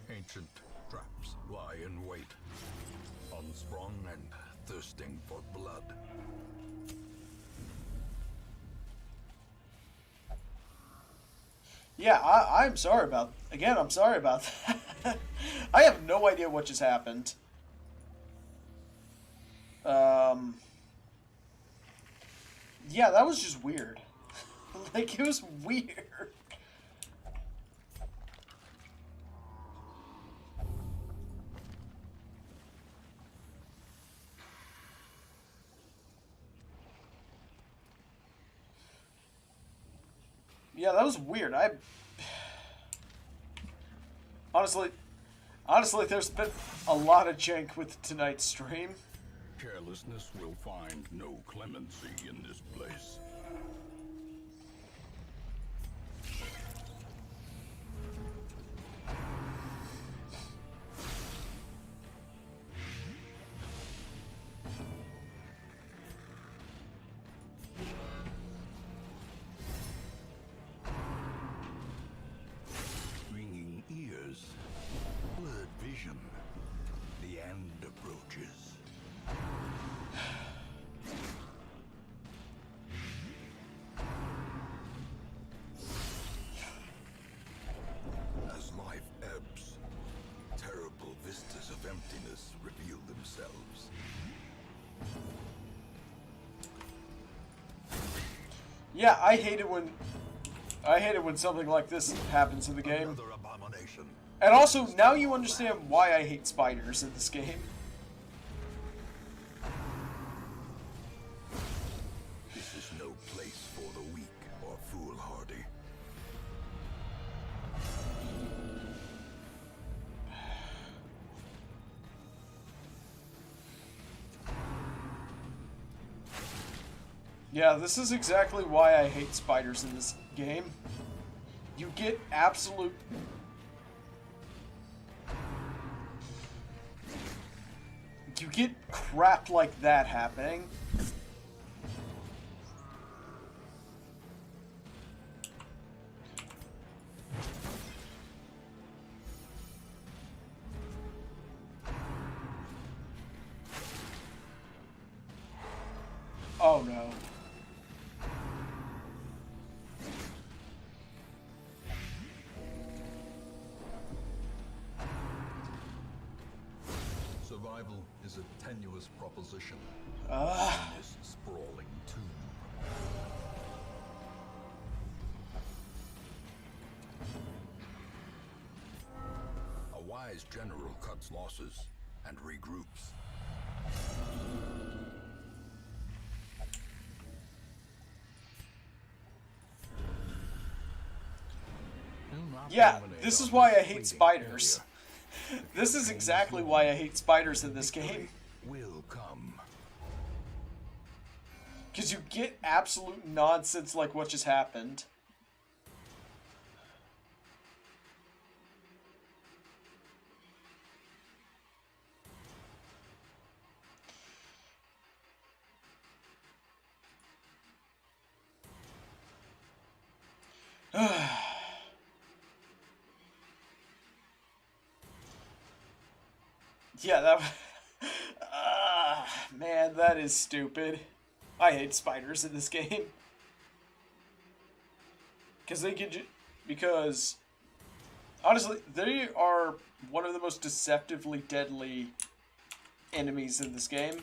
Ancient traps lie in wait, unsprung and thirsting for blood. Yeah, I'm sorry about... Again, I'm sorry about that. I have no idea what just happened. Yeah, that was just weird. Like, it was weird. Yeah, that was weird. Honestly, there's been a lot of jank with tonight's stream. Carelessness will find no clemency in this place. Yeah, I hate it when something like this happens in the game. Another abomination. And also, now you understand why I hate spiders in this game. This is no place for the weak or foolhardy. Yeah, this is exactly why I hate spiders in this game. You get absolute... You get crap like that happening. Oh no. Survival is a tenuous proposition in this sprawling tomb. A wise general cuts losses and regroups. Yeah, this is why I hate spiders. This is exactly why I hate spiders in this game. Will come. Because you get absolute nonsense like what just happened. Yeah, that... man, that is stupid. I hate spiders in this game. Because, honestly, they are one of the most deceptively deadly enemies in this game.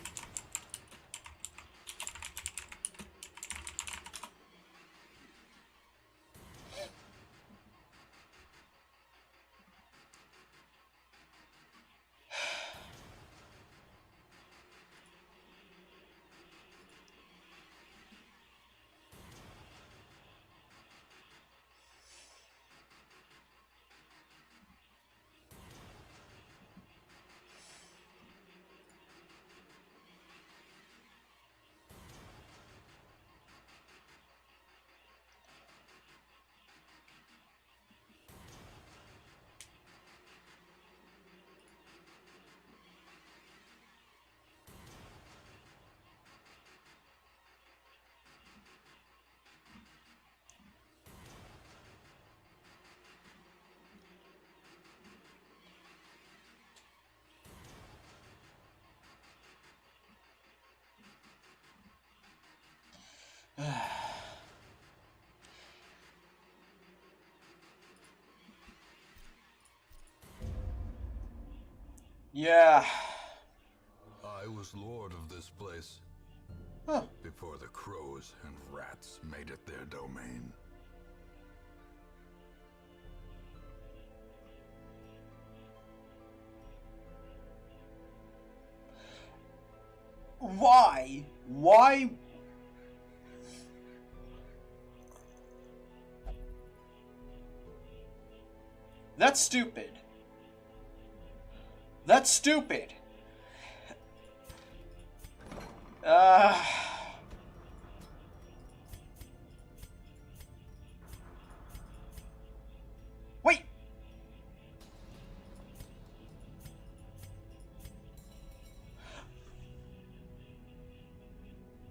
Yeah. I was lord of this place. Huh. Before the crows and rats made it their domain. Why? Why? That's stupid. That's stupid. Wait.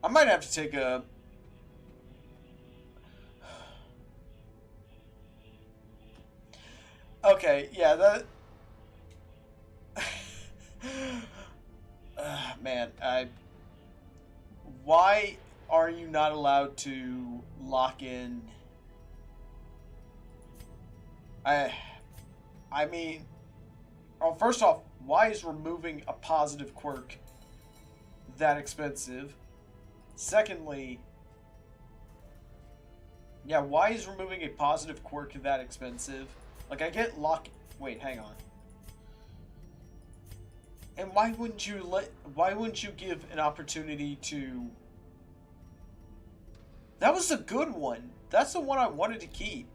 I might have to take a... Okay, yeah, that... man, why are you not allowed to lock in... I mean... Oh, first off, why is removing a positive quirk that expensive? Secondly... Yeah, why is removing a positive quirk that expensive? Like, I get lock... Wait, hang on. And why wouldn't you give an opportunity to... That was a good one. That's the one I wanted to keep.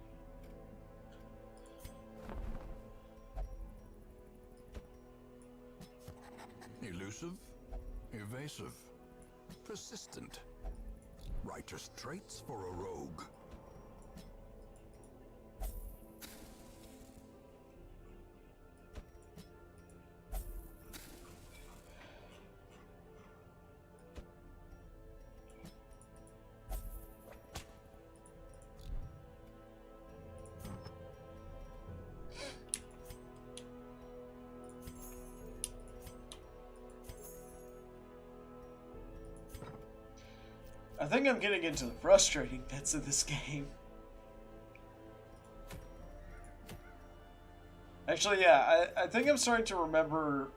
Elusive, evasive, persistent. Righteous traits for a rogue. I think I'm getting into the frustrating bits of this game. Actually, yeah, I think I'm starting to remember...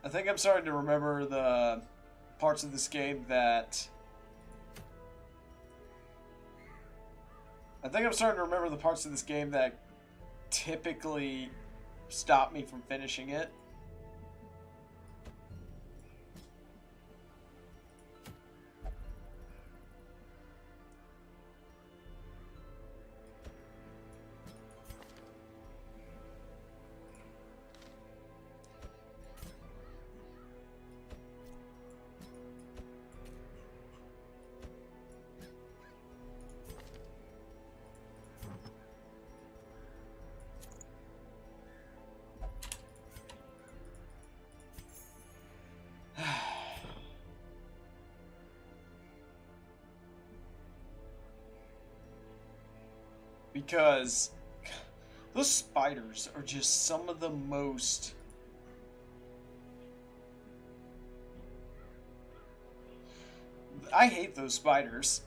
I think I'm starting to remember the parts of this game that... I think I'm starting to remember the parts of this game that typically stop me from finishing it. Because those spiders are just some of the most... I hate those spiders.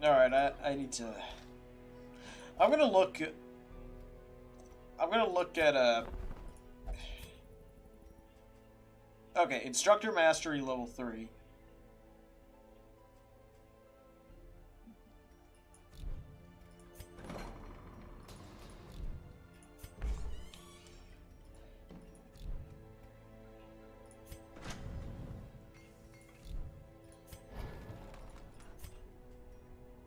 Alright, I need to... I'm gonna look at a... Okay, Instructor Mastery level 3.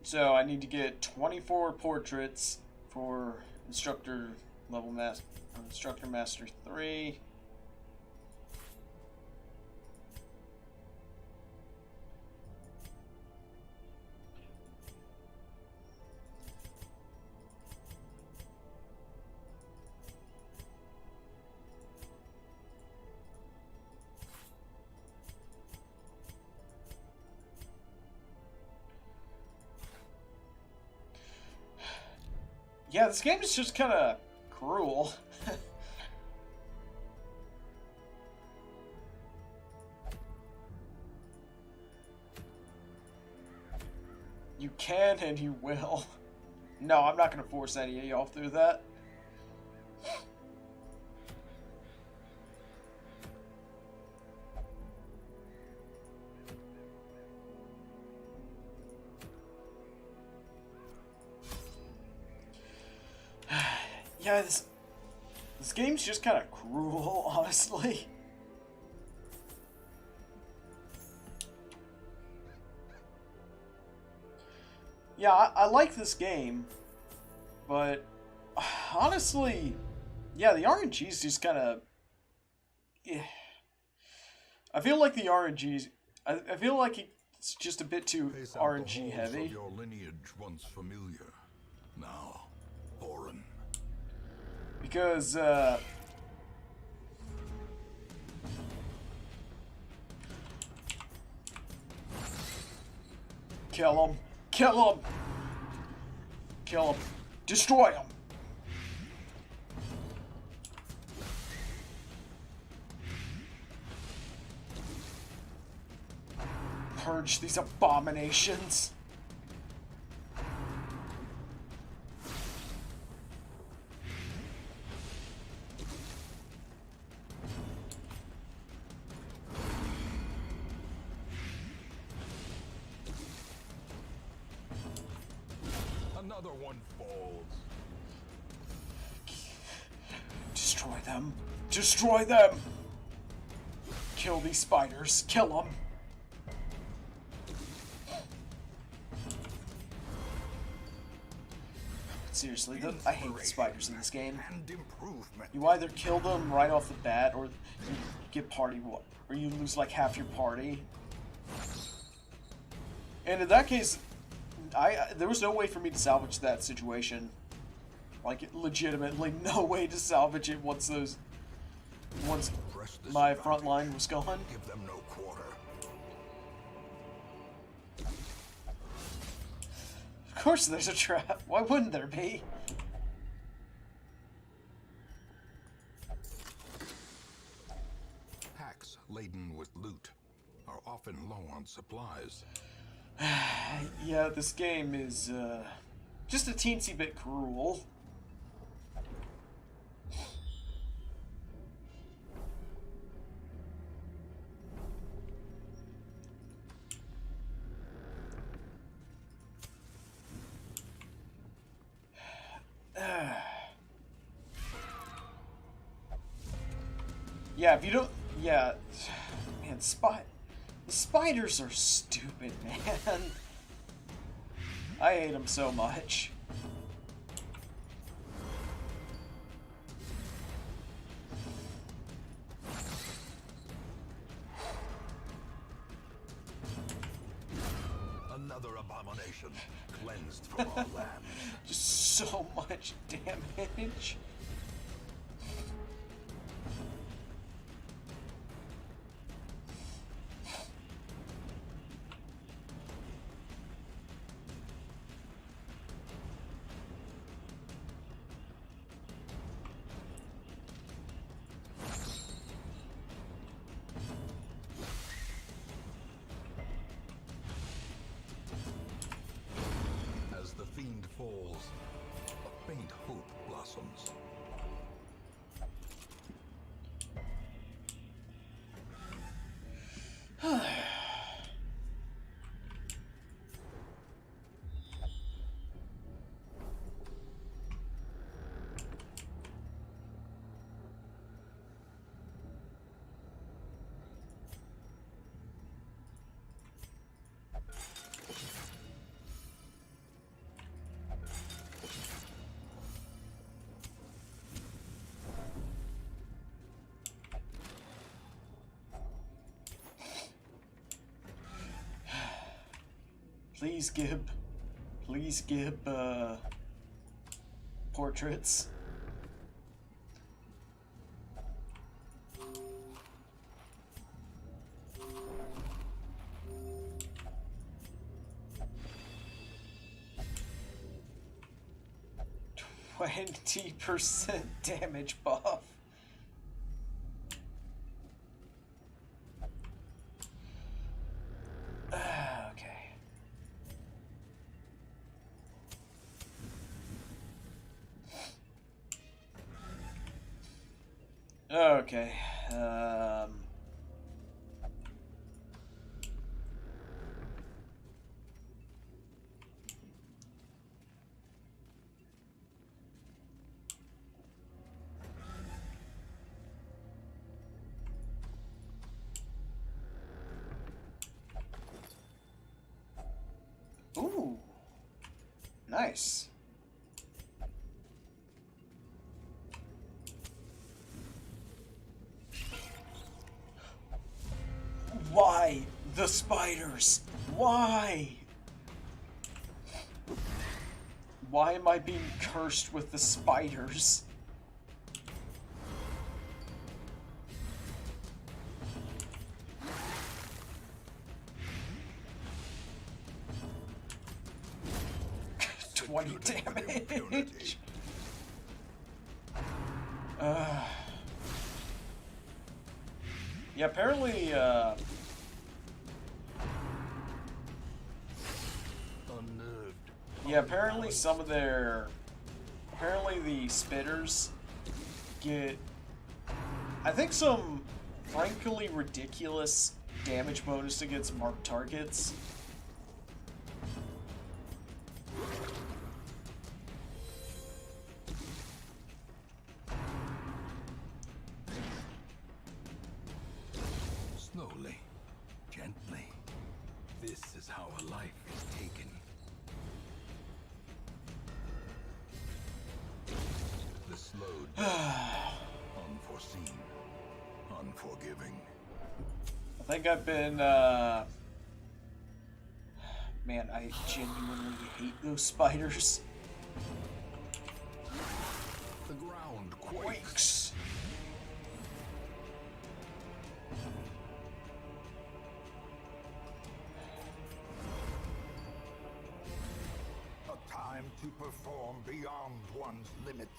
So I need to get 24 portraits for Instructor Master 3. Yeah, this game is just kind of cruel. You can and you will. No, I'm not going to force any of y'all through that. Yeah, this game's just kind of cruel, honestly. Yeah, I like this game, but honestly, Yeah, the RNG is just kind of. I feel like the RNG. I feel like it's just a bit too Pace out the RNG halls heavy. of your lineage once familiar, now foreign. Because, kill him. Kill him. Kill him. Destroy him. Purge these abominations. Another one falls. Destroy them. Destroy them. Kill these spiders. Kill them. Seriously, I hate the spiders in this game. And improvement. You either kill them right off the bat, or you get or you lose like half your party. And in that case, there was no way for me to salvage that situation. Like, legitimately, no way to salvage it once my front line was gone. Give them no quarter. Of course there's a trap. Why wouldn't there be? Packs laden with loot are often low on supplies. Yeah, this game is, just a teensy bit cruel. Yeah, if you don't... Yeah. Man, the spiders are stupid, man. I hate them so much. Another abomination cleansed from our land. Just so much damage. As the fiend falls, a faint hope blossoms. Please, Gib. Please, Gib, portraits. %20 damage buff. Okay. Okay. Ooh. Nice. Why the spiders? Why? Why am I being cursed with the spiders? $20 damage. Yeah, apparently, Unnerved. yeah, apparently some of their... Apparently the spitters get... I think some frankly ridiculous damage bonus against marked targets. Slowly, gently. This is how a life is taken. The slowed death, unforeseen, unforgiving. I think I've been, man, I genuinely hate those spiders. The ground quakes. Quakes. A time to perform beyond one's limits.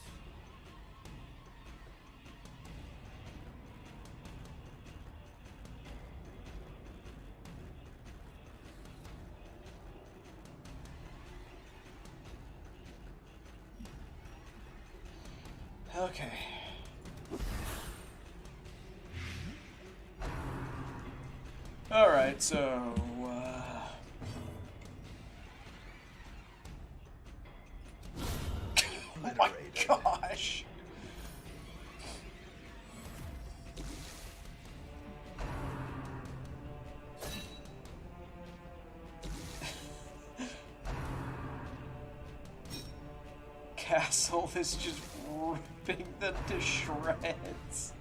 Okay. Alright, so, oh my gosh! Castle is just ripping them to shreds.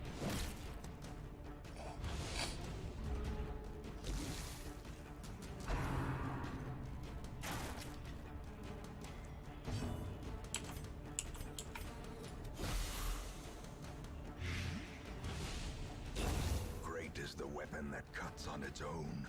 Great is the weapon that cuts on its own.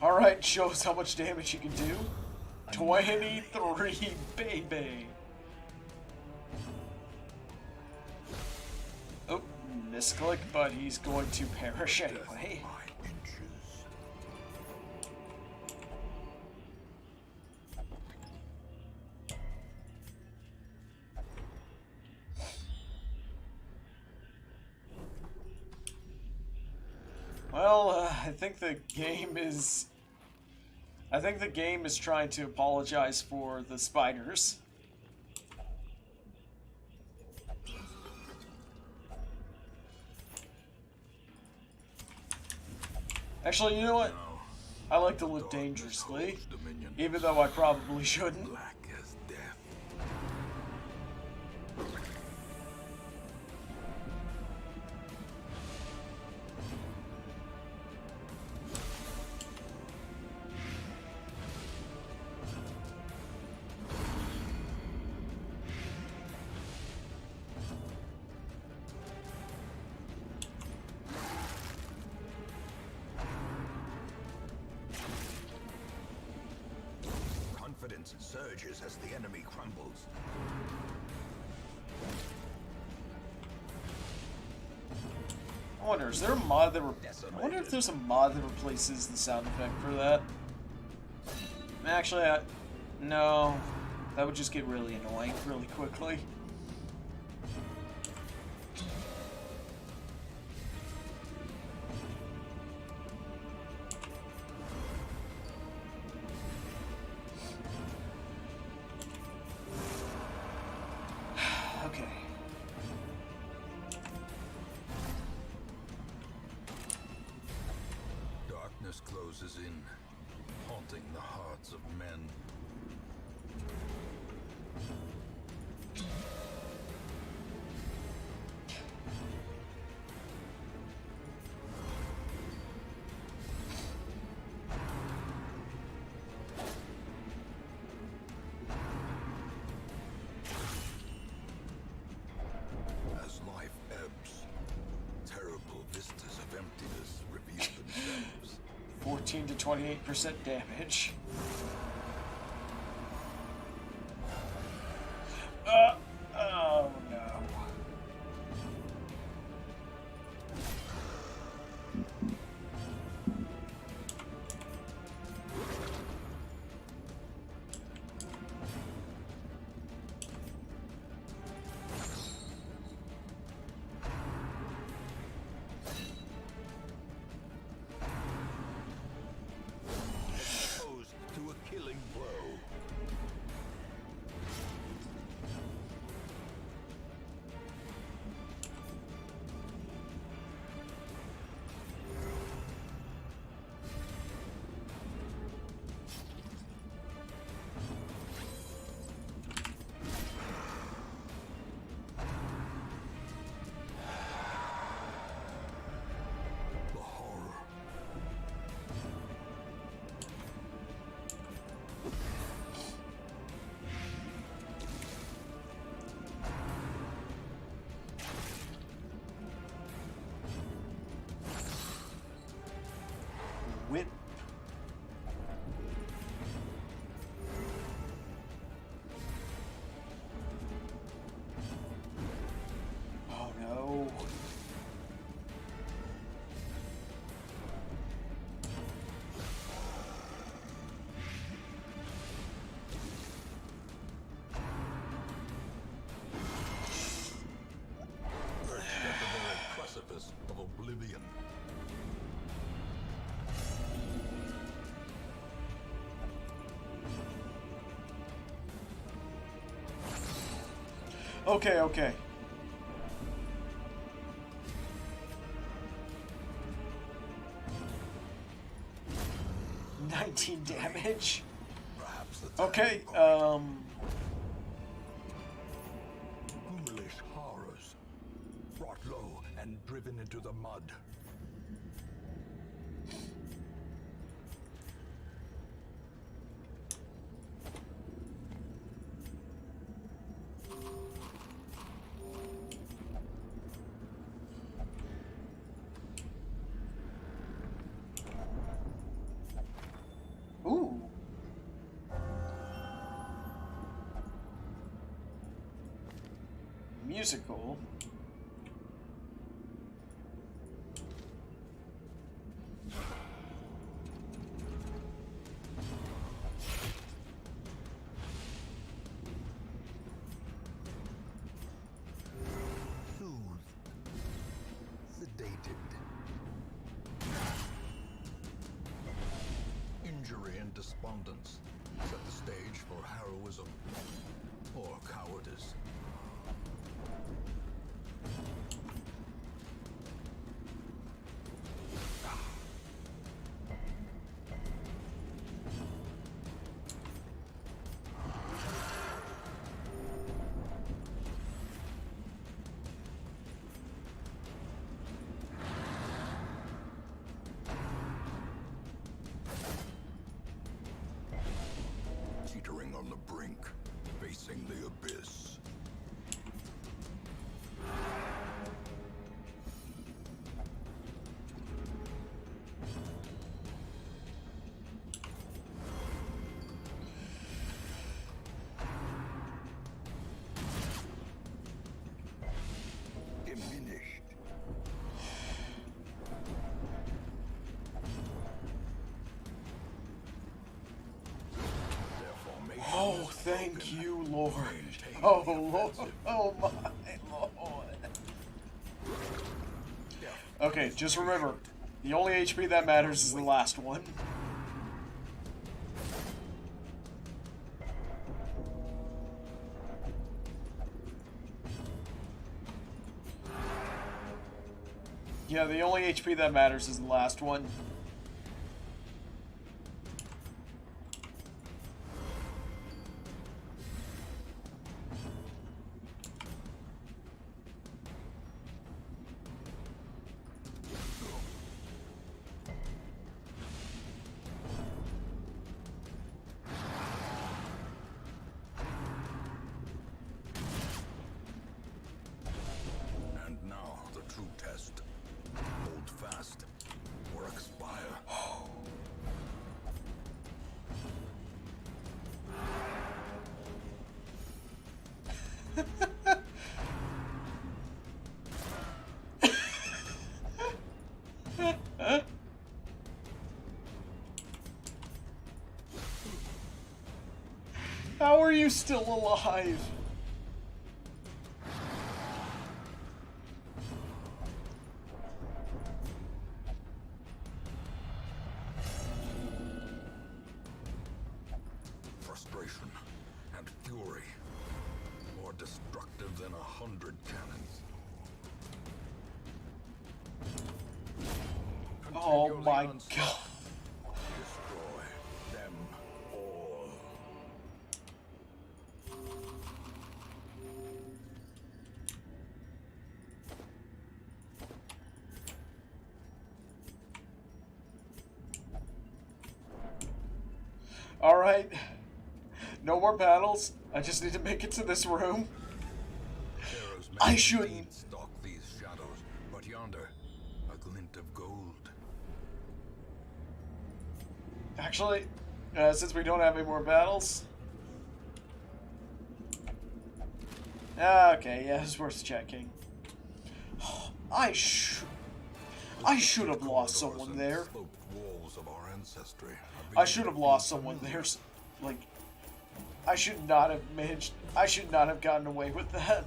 Alright, show us how much damage you can do. 23, baby! Oh, misclick, but he's going to perish anyway. By inches. Well, I think the game is... I think the game is trying to apologize for the spiders. Actually, you know what? I like to live dangerously, even though I probably shouldn't. Black as death. Confidence surges as the enemy crumbles. I wonder, is there a mod that I wonder if there's a mod that replaces the sound effect for that. Actually, no. That would just get really annoying really quickly. Okay. darkness closes in, haunting the hearts of men. As life ebbs, terrible vistas of emptiness reveal themselves. 14 to 28% damage. Oh no. Exposed to a killing blow. The horror. Whip. Oh no. At the very precipice of oblivion. Okay, okay. $19 damage. Perhaps the time Okay, ghoulish horrors, brought low and driven into the mud. ooh. Musical. Soothed, sedated. Injury and despondence set the stage for heroism or cowardice. Teetering on the brink, facing the abyss. Diminished. Their formation Oh, is thank broken. you, Lord. Maintain Oh, the Lord. offensive. Oh, my Lord. Okay, just remember, the only HP that matters is the last one. Yeah, the only HP that matters is the last one. How are you still alive? Frustration and fury, more destructive than 100 cannons. Oh Continue the my onslaught. god. Destroy them all. Alright. No more battles. I just need to make it to this room. Pharaoh's men I shouldn't. indeed stalk these shadows, but yonder, a glint of gold. Actually, since we don't have any more battles. Okay, yeah, it's worth checking. I should have lost Corridors someone and there. sloped walls of our ancestry are I should have beginning lost to feel someone there. familiar. Like, I should not have managed. I should not have gotten away with that.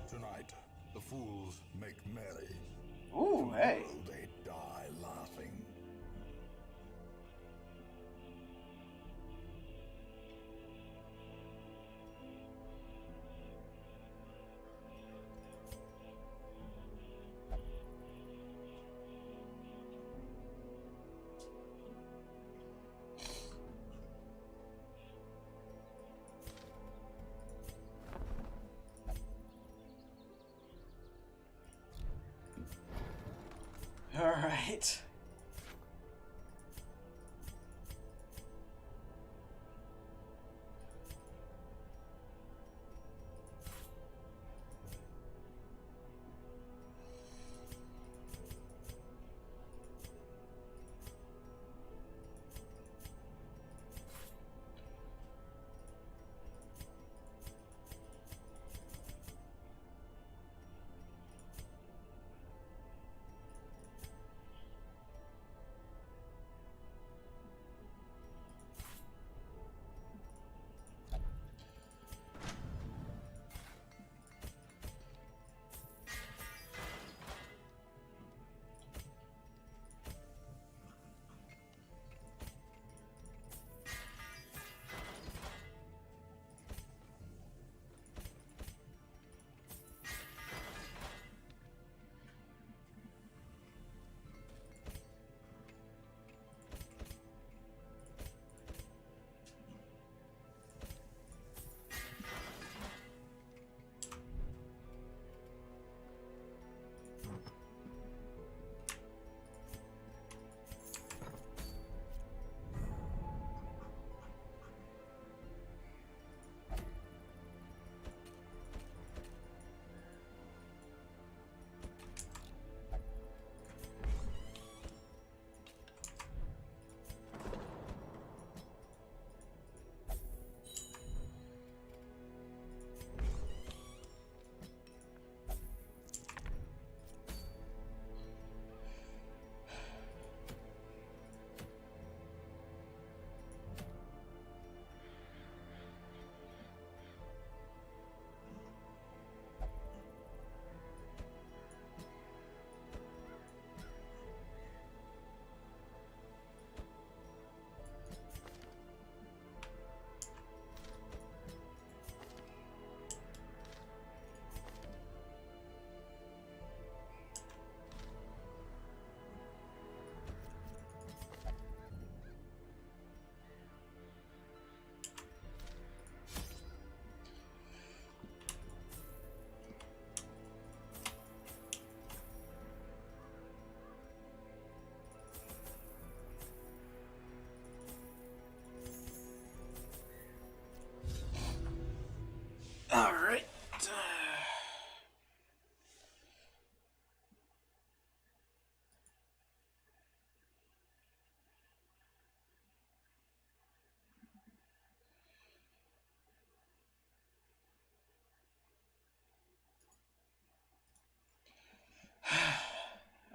Tonight, the fools make merry. Ooh, hey. Tomorrow they die laughing. Alright.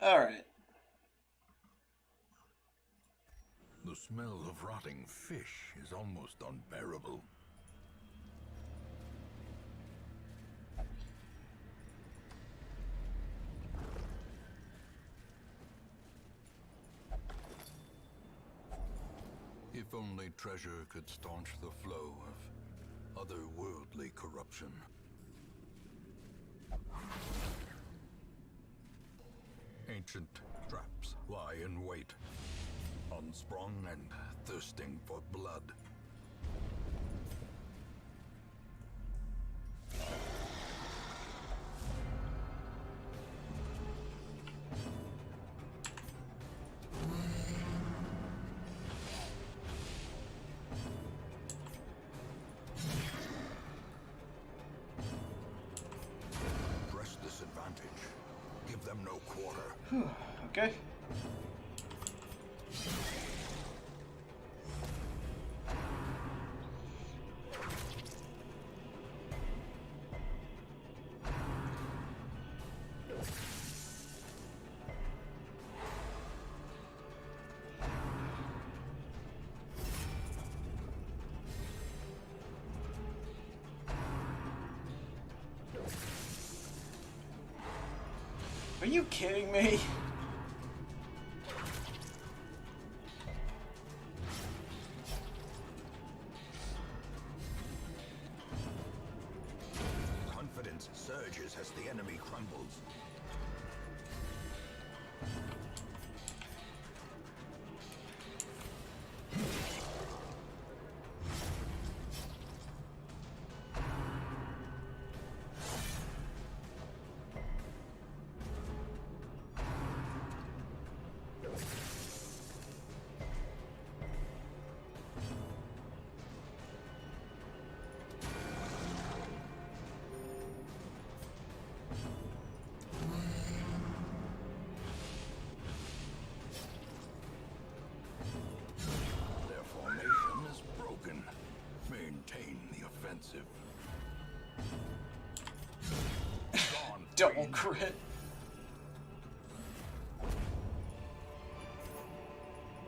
Alright. The smell of rotting fish is almost unbearable. If only treasure could staunch the flow of otherworldly corruption. Ancient traps lie in wait, unsprung and thirsting for blood. Press this advantage. Give them no quarter. Okay. Are you kidding me? Confidence surges as the enemy crumbles. Their formation is broken. Maintain the offensive. Gone. Double crit.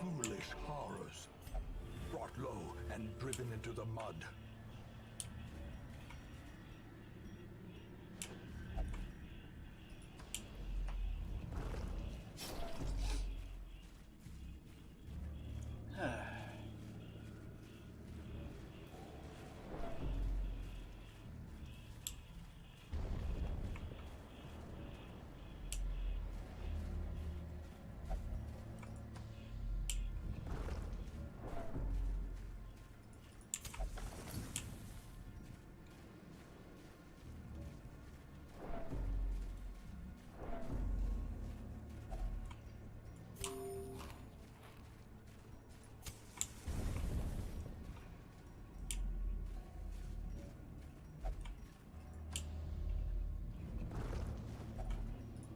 Foolish horrors. Brought low and driven into the mud.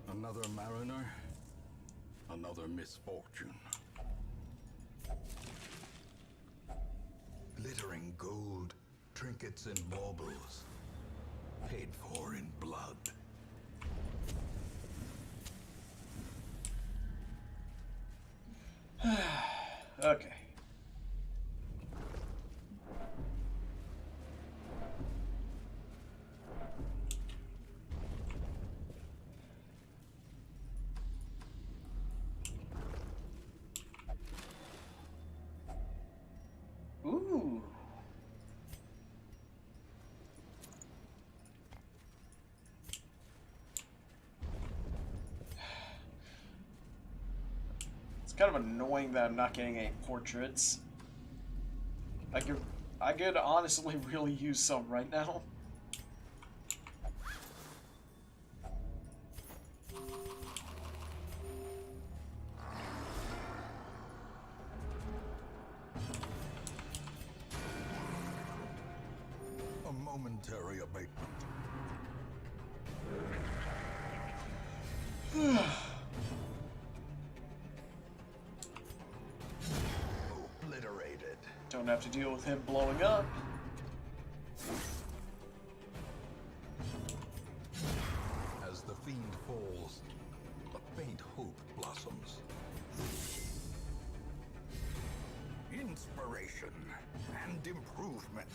Another mariner, another misfortune. Glittering gold, trinkets and baubles, paid for in blood. Okay. Ooh. It's kind of annoying that I'm not getting any portraits. I could honestly really use some right now. A momentary abatement. Obliterated. Don't have to deal with him blowing up. As the fiend falls, a faint hope blossoms. Inspiration and improvement.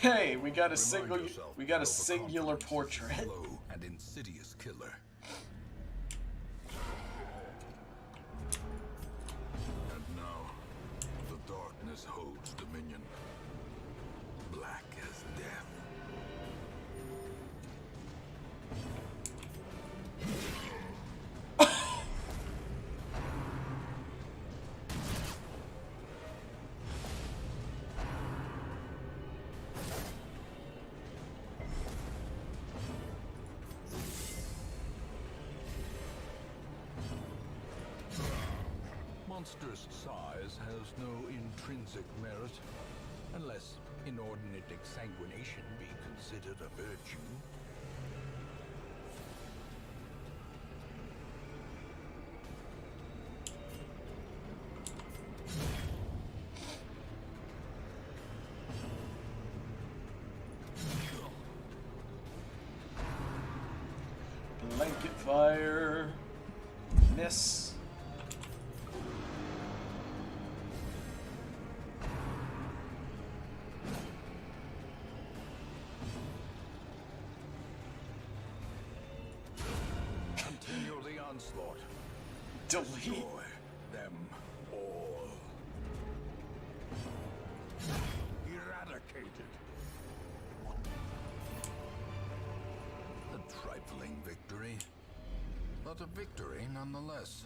Hey, we got a Remind yourself singular that overconfidence is a portrait. slow and insidious killer. And now, the darkness holds dominion. Black as death. Monstrous size has no intrinsic merit, unless inordinate exsanguination be considered a virtue. Blanket fire. Miss. Continue the onslaught. Delete. Destroy them all. Eradicated. A trifling victory, but a victory nonetheless.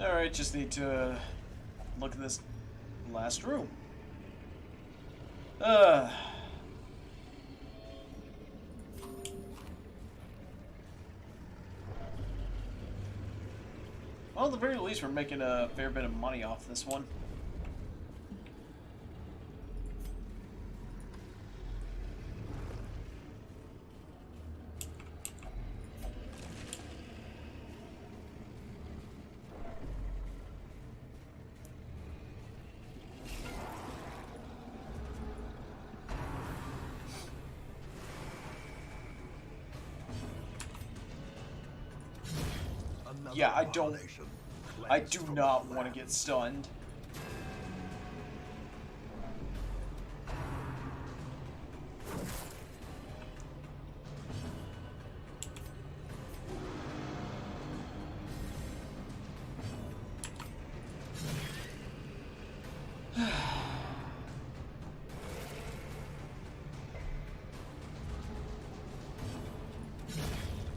Alright, just need to look at this last room. Well, at the very least, we're making a fair bit of money off this one. Yeah, I do not want to get stunned.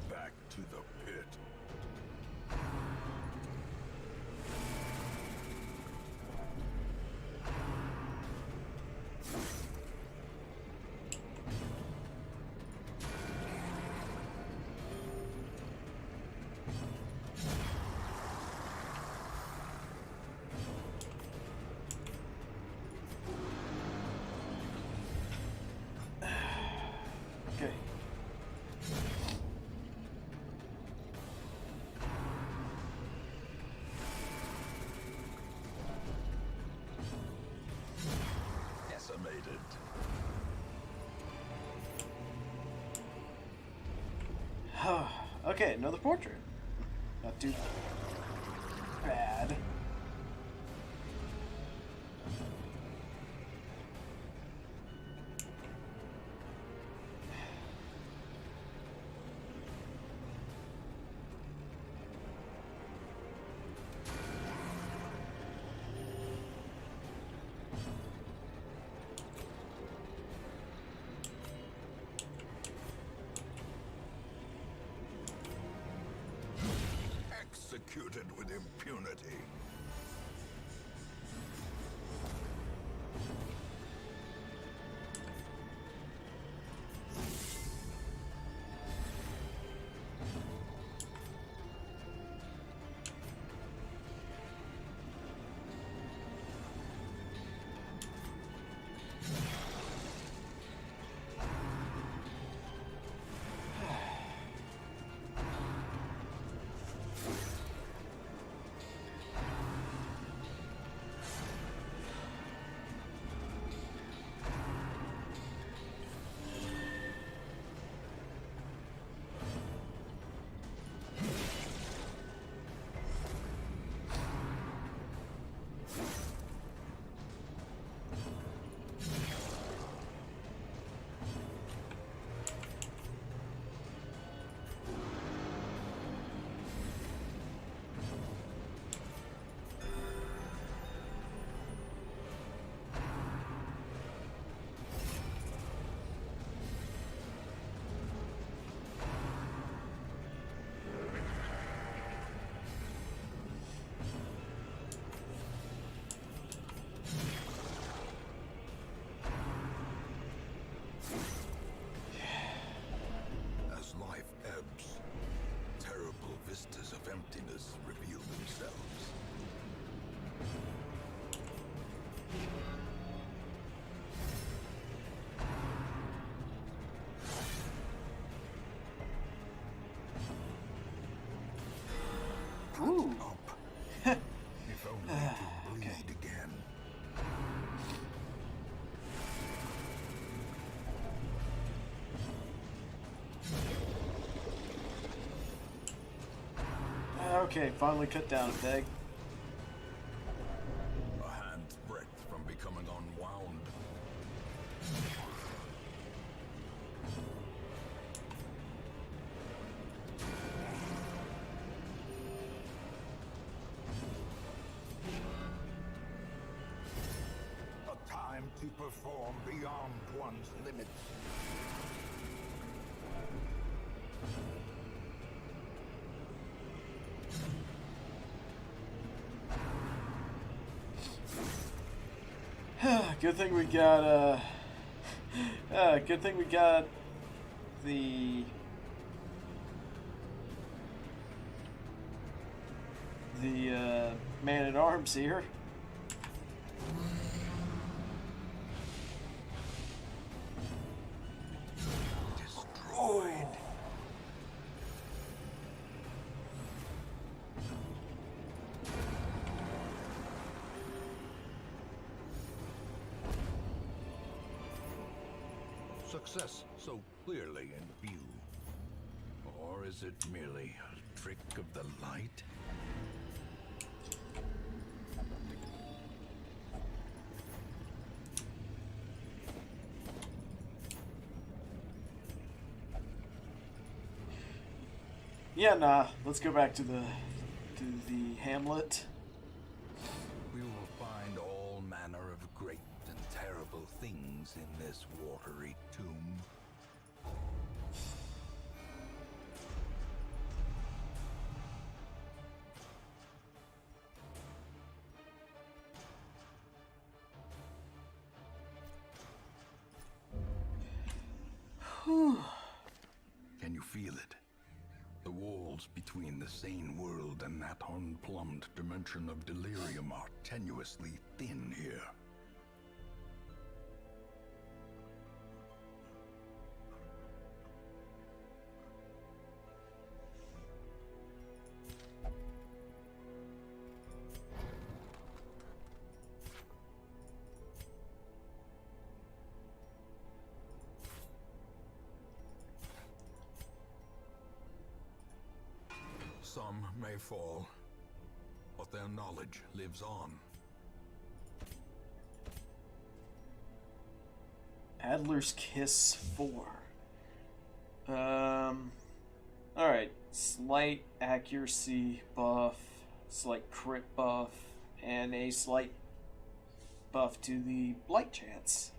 Back to the pit. Okay. Decimated. Okay, another portrait. Not too bad. Executed with impunity. Okay, finally cut down a peg. A hand's breadth from becoming unwound. A time to perform beyond one's limits. Good thing we got, good thing we got the man-at-arms here. Destroyed. Success so clearly in view. Or is it merely a trick of the light? Yeah, nah. Let's go back to the hamlet. We will find all manner of great and terrible things in this watery tomb. Can you feel it? The walls between the sane world and that unplumbed dimension of delirium are tenuously thin here. Some may fall, but their knowledge lives on. Adler's Kiss 4. Alright. Slight accuracy buff, slight crit buff, and a slight buff to the blight chance.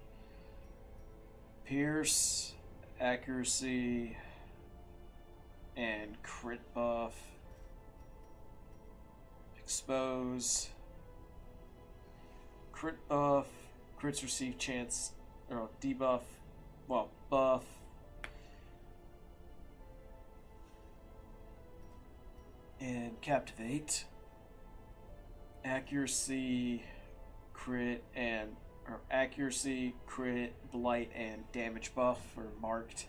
Pierce, accuracy, and crit buff. Expose, crit buff, crits receive chance, or debuff, well, buff, and captivate, accuracy, crit, and, or accuracy, crit, blight, and damage buff are marked.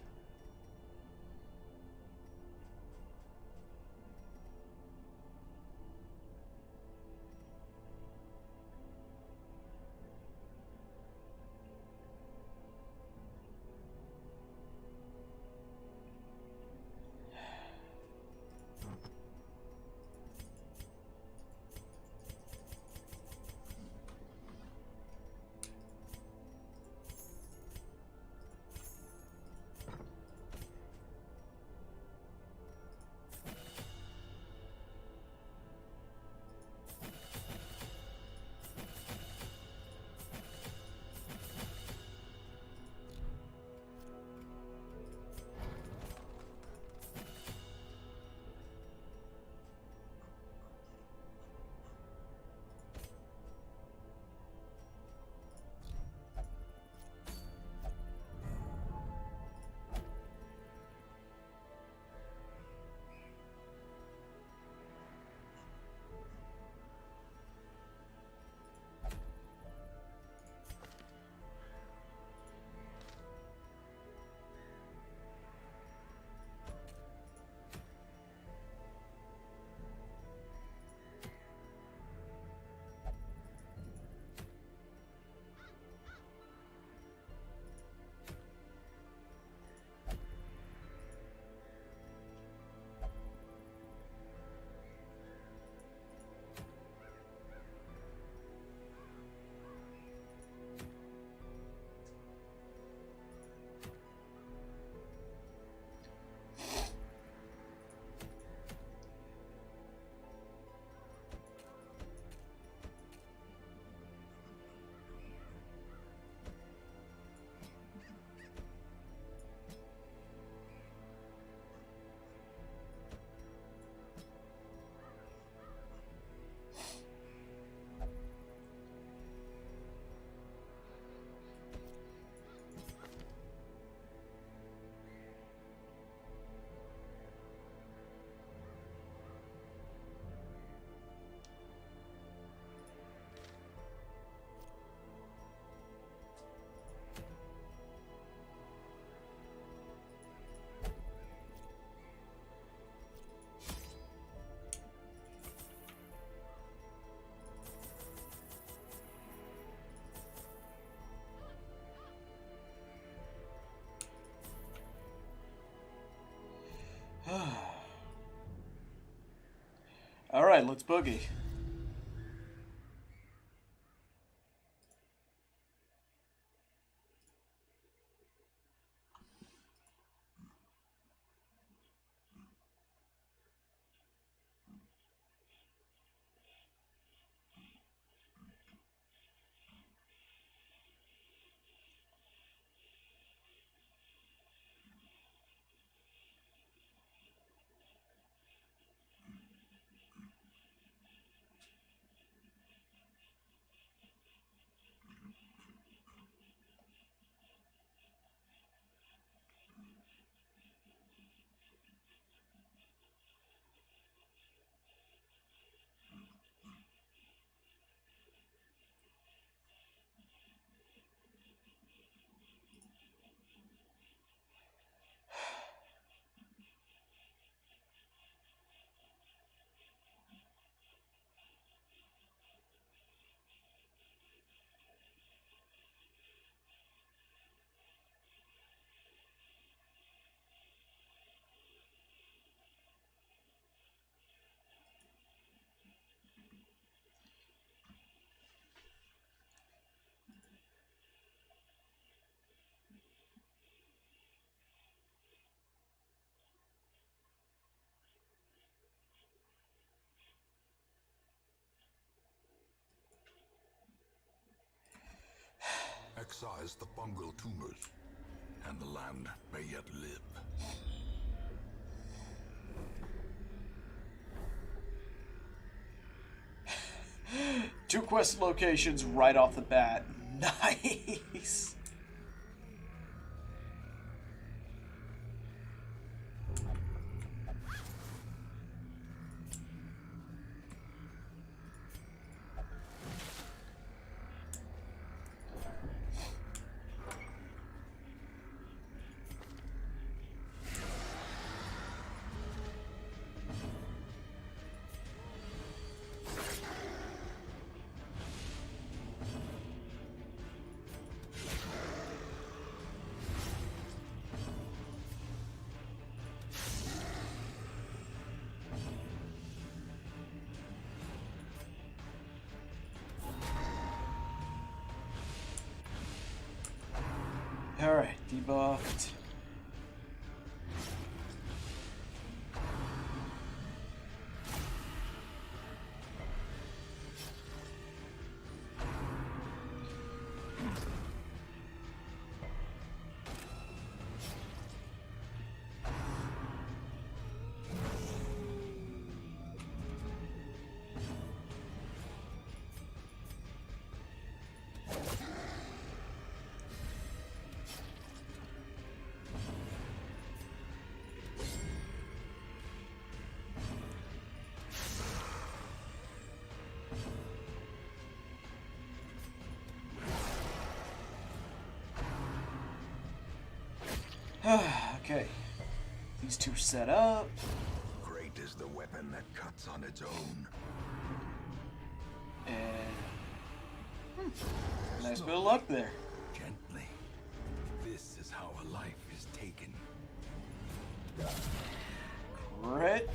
Alright, let's boogie. Excise the fungal tumors, and the land may yet live. Two quest locations right off the bat. Nice! Alright, debuffed. Okay, these two set up. Great is the weapon that cuts on its own. And nice bit of luck there. Gently. This is how a life is taken. Crit.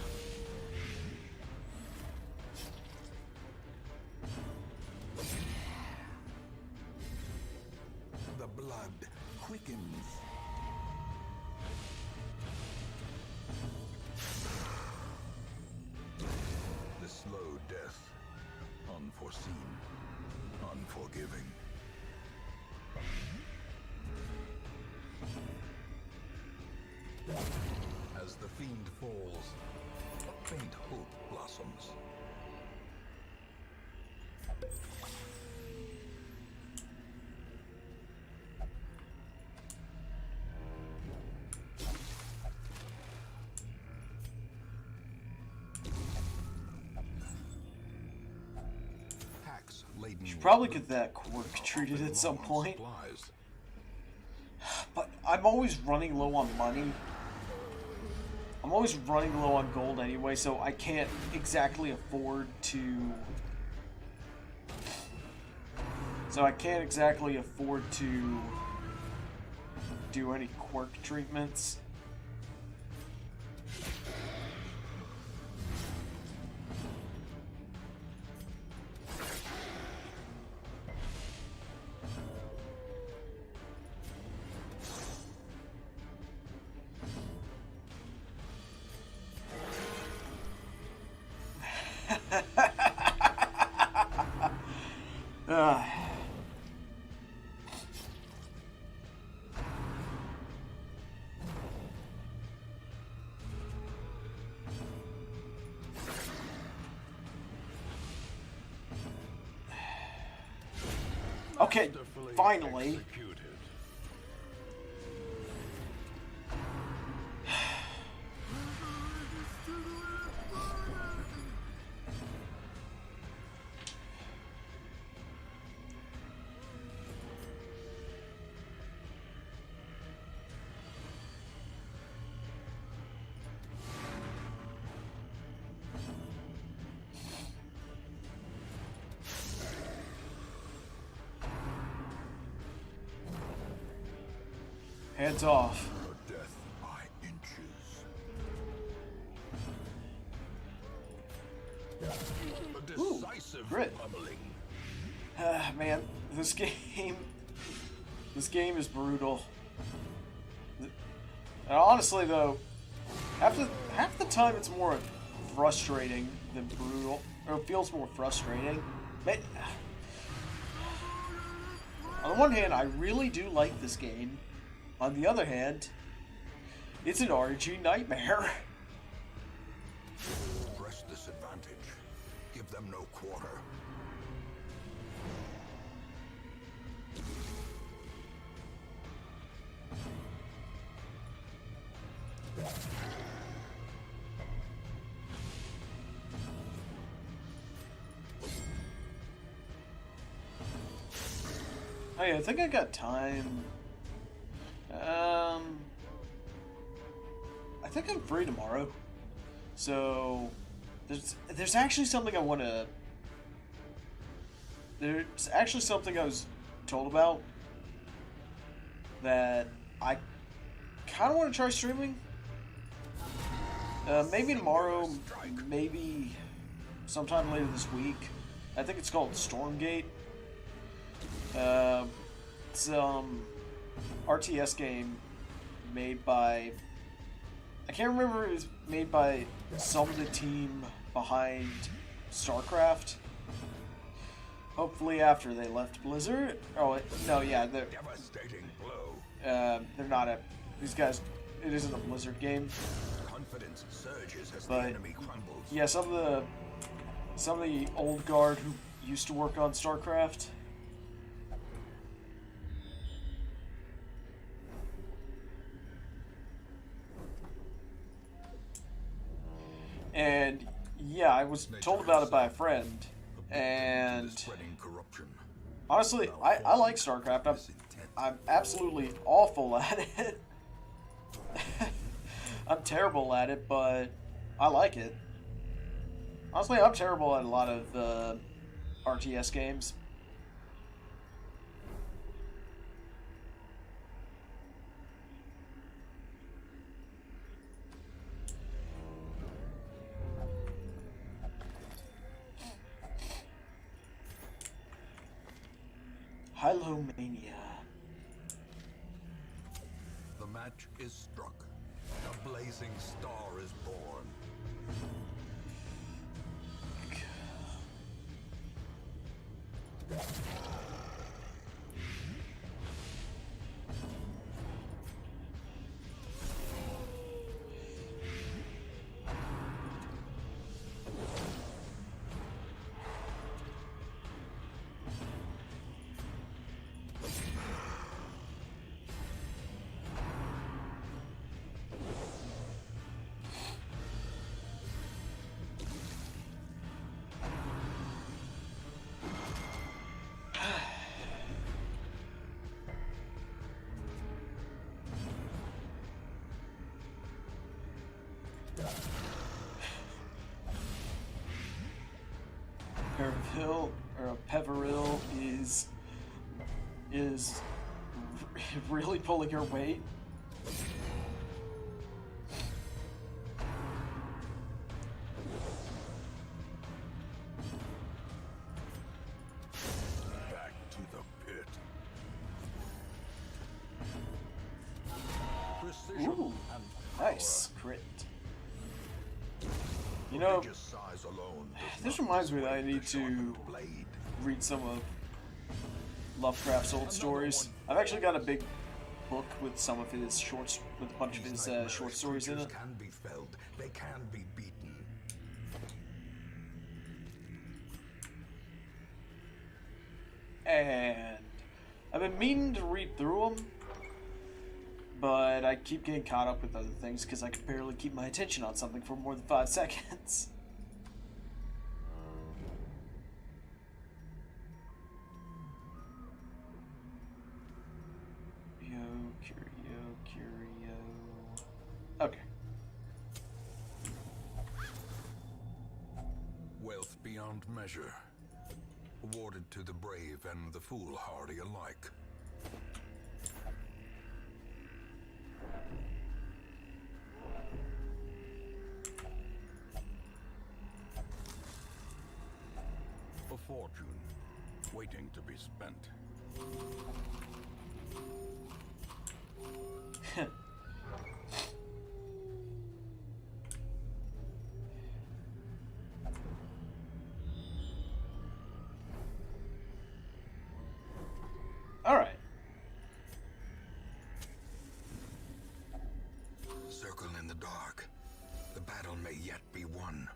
The blood quickens. The slow death. Unforeseen. Unforgiving. As the fiend falls, a faint hope blossoms. Packs laden Should with probably loot get that quirk treated often at some low on point. supplies. But I'm always running low on money. I'm always running low on gold anyway, so I can't exactly afford to... do any quirk treatments. Okay, finally. Hands off. Death by inches. A decisive grit. pummeling. Man, this game is brutal. And honestly, though, half the time it's more frustrating than brutal, or it feels more frustrating. But on the one hand, I really do like this game. On the other hand, it's an RNG nightmare. Press this advantage. Give them no quarter. Oh yeah, I think I got time. I think I'm free tomorrow. So there's actually something I want to. There's actually something I was told about that I kind of want to try streaming. Maybe tomorrow, maybe sometime later this week. I think it's called Stormgate. It's RTS game made by, I can't remember if it was made by some of the team behind StarCraft. Hopefully after they left Blizzard. Oh no, yeah, they're Devastating blow. they're not a, these guys, it isn't a Blizzard game. Confidence surges as the But enemy crumbles. yeah, some of the old guard who used to work on StarCraft. And yeah, I was told about it by a friend, and Spreading corruption. honestly, I like StarCraft. I'm absolutely awful at it. I'm terrible at it, but I like it. Honestly, I'm terrible at a lot of RTS games. Hylomania. The match is struck. A blazing star is born. Peveril or Peveril is really pulling her weight. Back to the pit. Precision Ooh, and nice crit. You know, Just size alone does this not reminds me that I persuade need the to sharpened blade. read some of Lovecraft's old stories. I've actually got a big book with some of his shorts, with a bunch of his short stories in it. Can be felled. They can be beaten. And I've been meaning to read through them, but I keep getting caught up with other things because I can barely keep my attention on something for more than 5 seconds. Curio. Okay. Wealth beyond measure, awarded to the brave and the foolhardy alike. A fortune waiting to be spent. Alright. Circle in the dark. The battle may yet be won.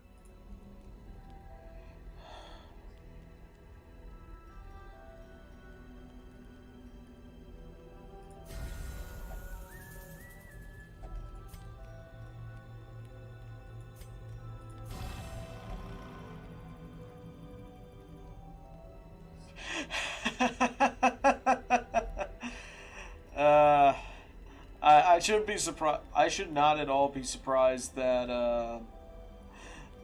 I shouldn't be surprised. I should not at all be surprised that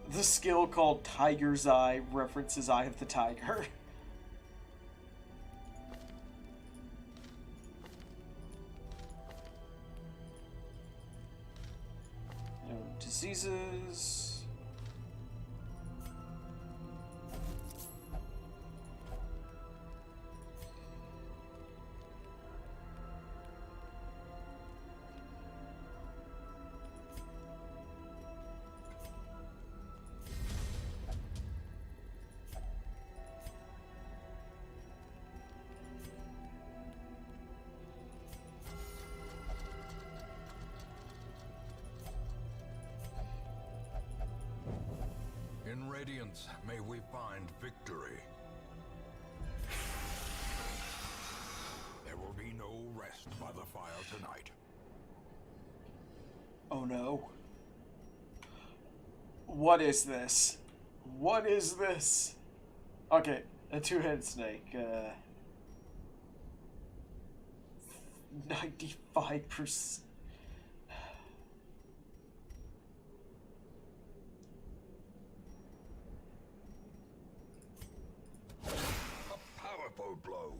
the skill called Tiger's Eye references Eye of the Tiger. No diseases. In Radiance, may we find victory. There will be no rest by the fire tonight. Oh no. What is this? What is this? Okay, a two-headed snake. 95%. Powerful blow.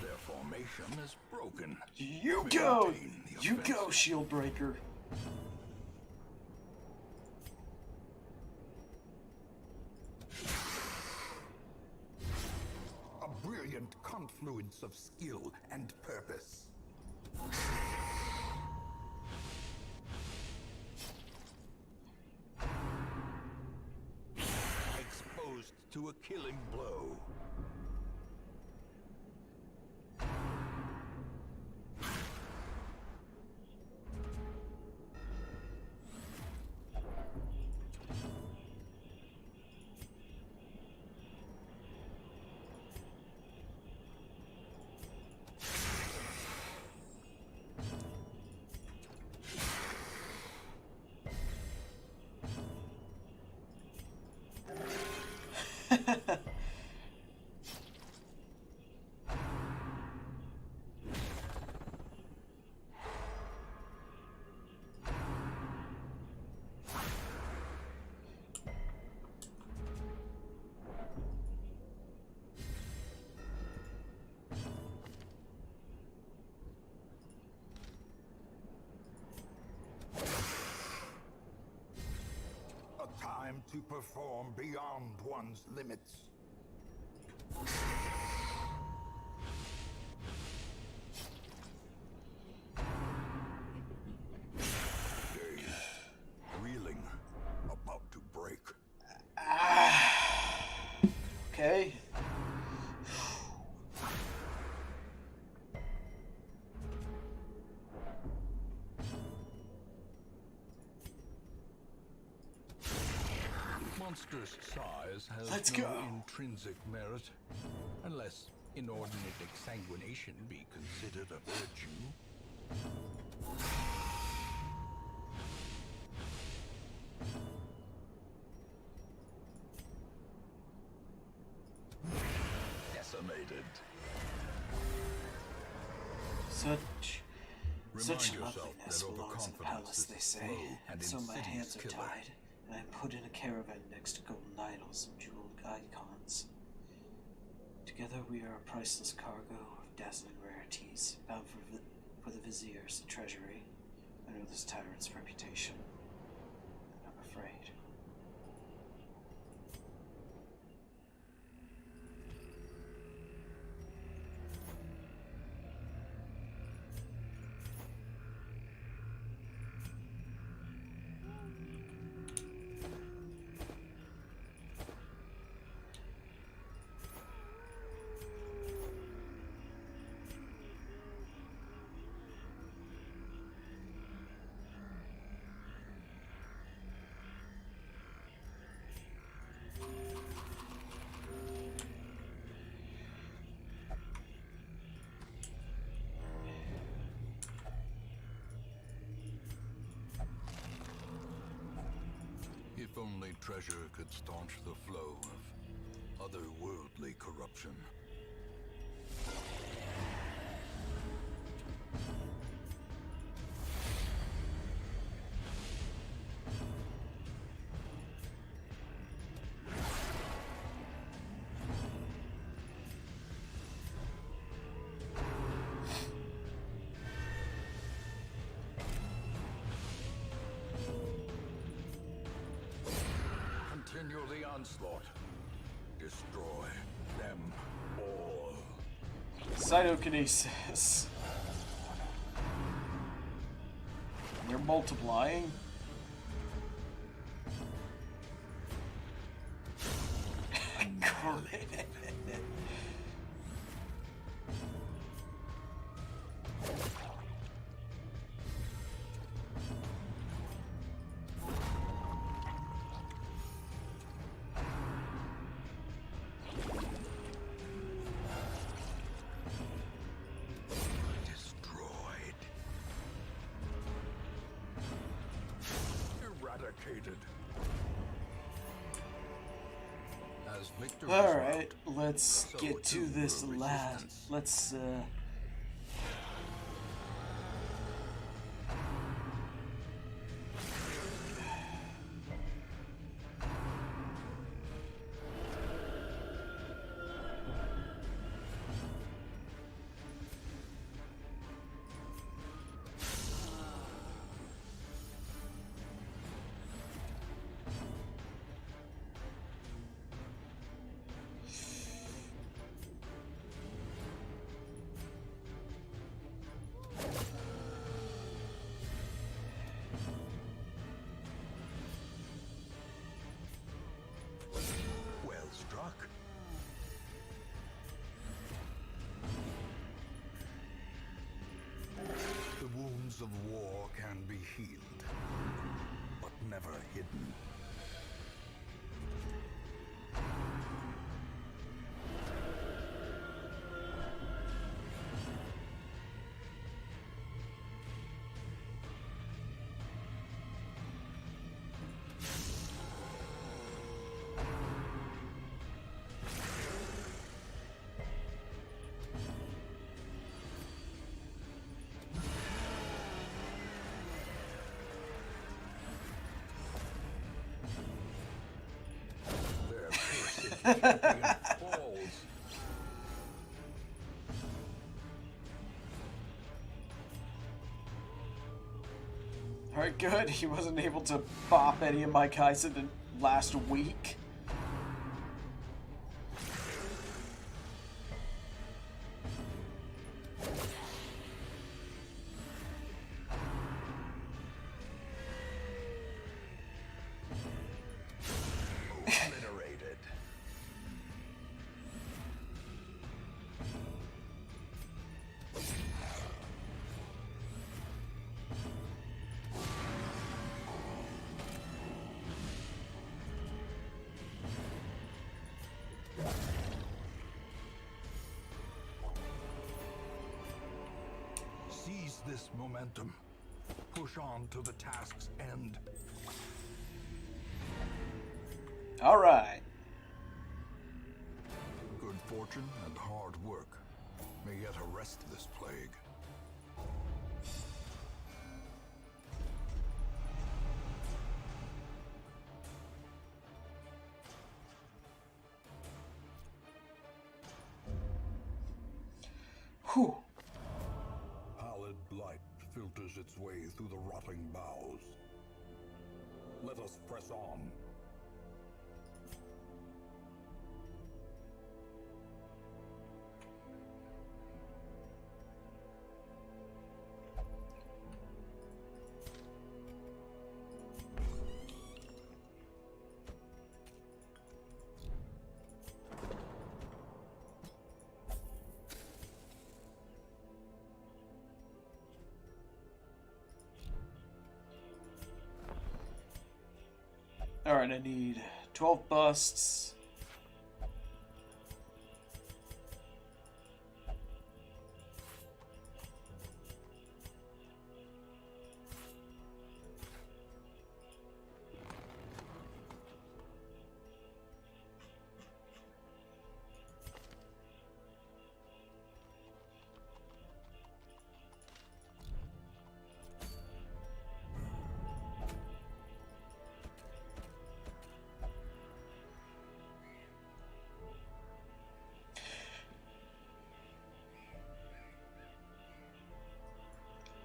Their formation is broken. You We go! maintain the You go, offensive. Shield Breaker. A brilliant confluence of skill and purpose. Exposed to a killing blow. A time to perform beyond one's limits. Dazed, reeling, about to break. Ah! monster's size has Let's no go. intrinsic merit, unless inordinate exsanguination be considered a virtue. Decimated. Such Remind yourself loveliness that belongs in the overconfidence palace, is they a say, slow and and so my hands insidious are killer. tied, and I'm put in a caravan next to golden idols and jeweled icons. Together we are a priceless cargo of dazzling rarities, bound for the viziers, the treasury. I know this tyrant's reputation, and I'm afraid. If only treasure could staunch the flow of otherworldly corruption. Continue the onslaught. Destroy them all. Cytokinesis. They're multiplying. Great. Destroyed. Eradicated. As victor is Alright, robbed, let's so get to too this will last. resistance. Let's Well struck. The wounds of war can be healed, but never hidden. Their cursed champion falls. Alright, good. He wasn't able to bop any of my Kaisen in last week. Obliterated. Seize this momentum. Push on to the task's end. All right. Good fortune and hard work may yet arrest this plague. Whew. Pallid blight filters its way through the rotting boughs. Let us press on. Alright, I need 12 busts.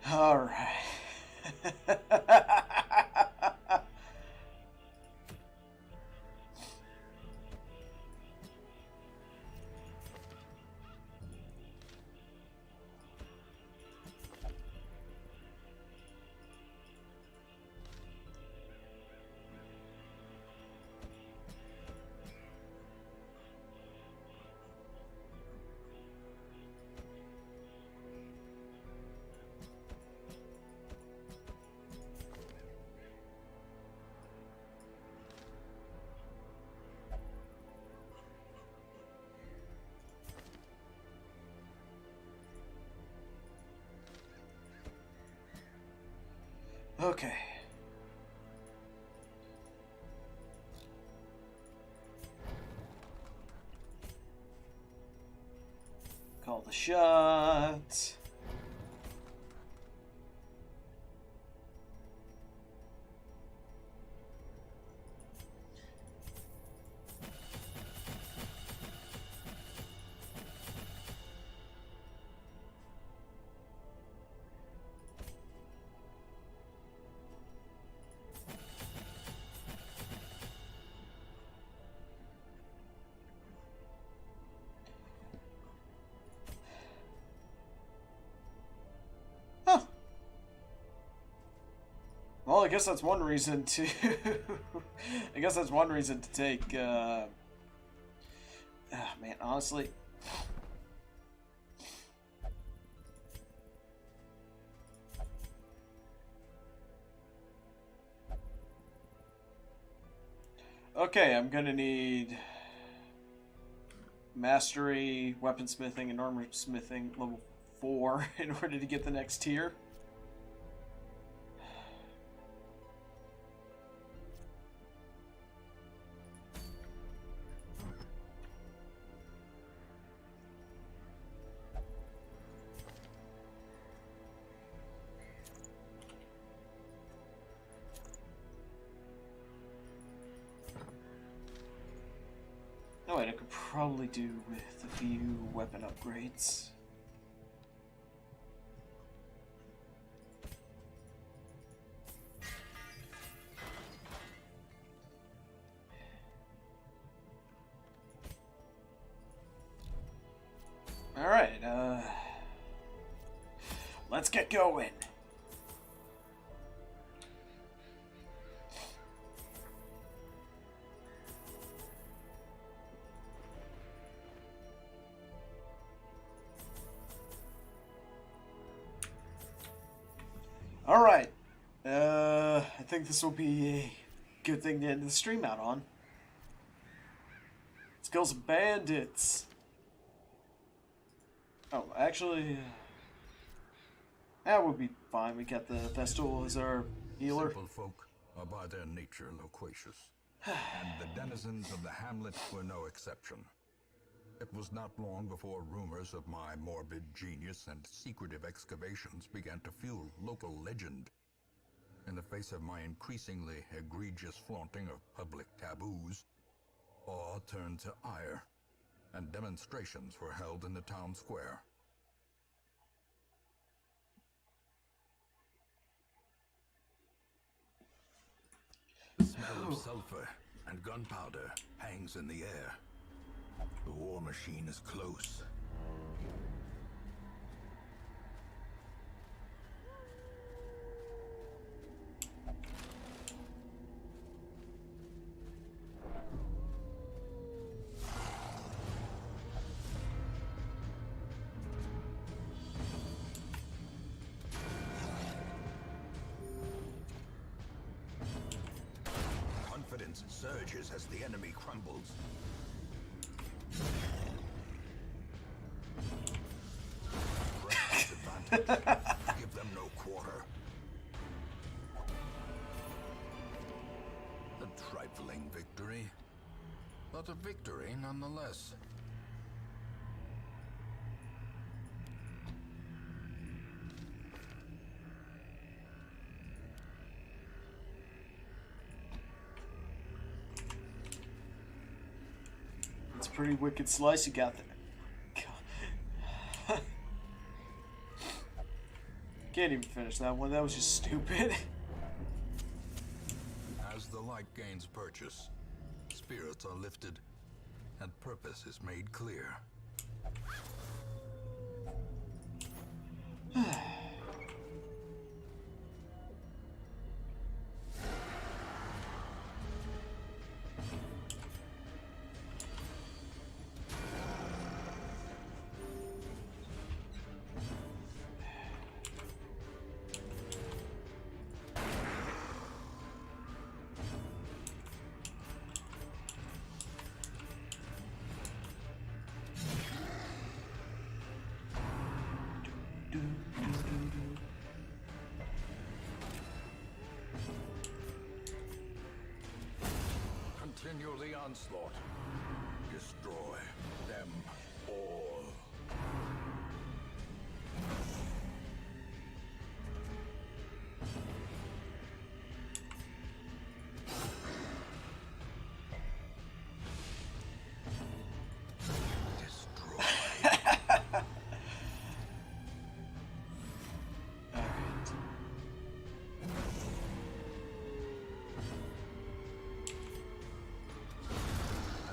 All right. Okay. Call the shot. Huh. Well, I guess that's one reason to. I guess that's one reason to take. Man, honestly. Okay, I'm gonna need mastery, weaponsmithing, and armor smithing level 4 in order to get the next tier. Oh wait, I could probably do with a few weapon upgrades. Alright, let's get going. Alright, I think this will be a good thing to end the stream out on. Let's kill some bandits. Oh, actually, That would be fine. We got the Festival as our healer. Simple folk are by their nature loquacious, and the denizens of the hamlet were no exception. It was not long before rumors of my morbid genius and secretive excavations began to fuel local legend. In the face of my increasingly egregious flaunting of public taboos, awe turned to ire, and demonstrations were held in the town square. The smell of sulfur and gunpowder hangs in the air. The war machine is close. Confidence surges as the enemy crumbles. Precious advantage. Give them no quarter. A trifling victory, but a victory nonetheless. It's a pretty wicked slice you got there. God. Can't even finish that one. That was just stupid. As the light gains purchase, spirits are lifted, and purpose is made clear. Continue the onslaught. Destroy them all. Destroy.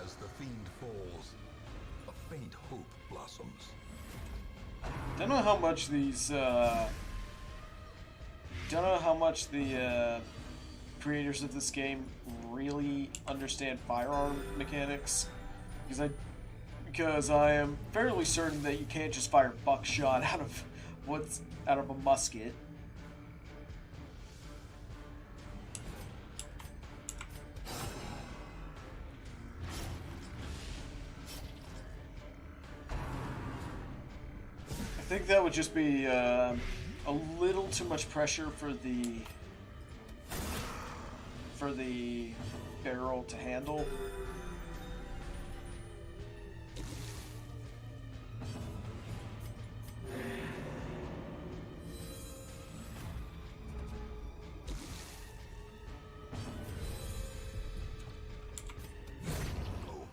As the fiend falls, a faint hope blossoms. Don't know how much these. Don't know how much the creators of this game really understand firearm mechanics, because I am fairly certain that you can't just fire buckshot out of a musket. I think that would just be a little too much pressure for the barrel to handle.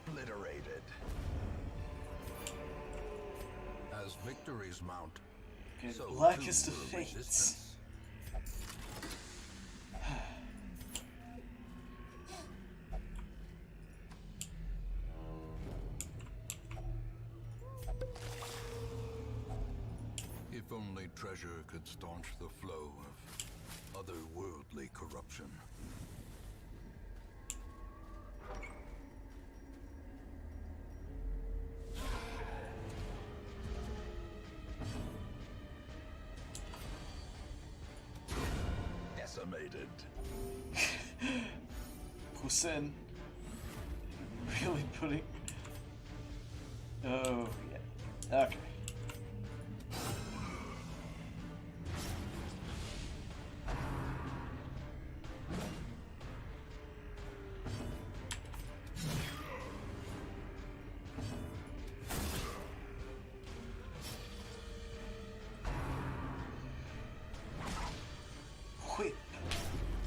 Obliterated. As victories mount, Okay, so blackest too of will fates. resistance. If only treasure could staunch the flow of otherworldly corruption. Decimated. Hussein really putting. Oh yeah. Okay.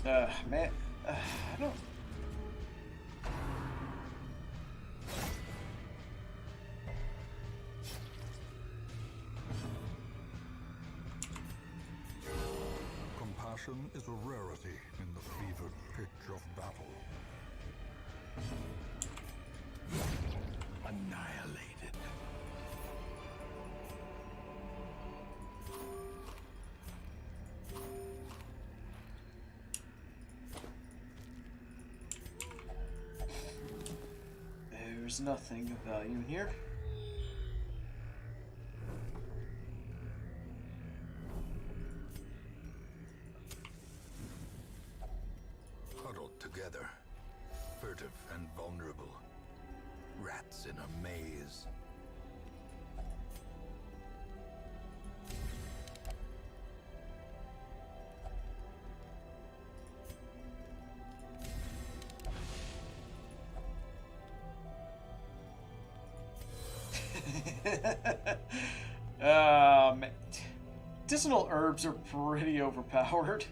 Man, I don't. Compassion is a rarity in the fevered pitch of battle. Annihilated. There's nothing of value in here. Huddled together, furtive and vulnerable. Rats in a maze. Medicinal herbs are pretty overpowered.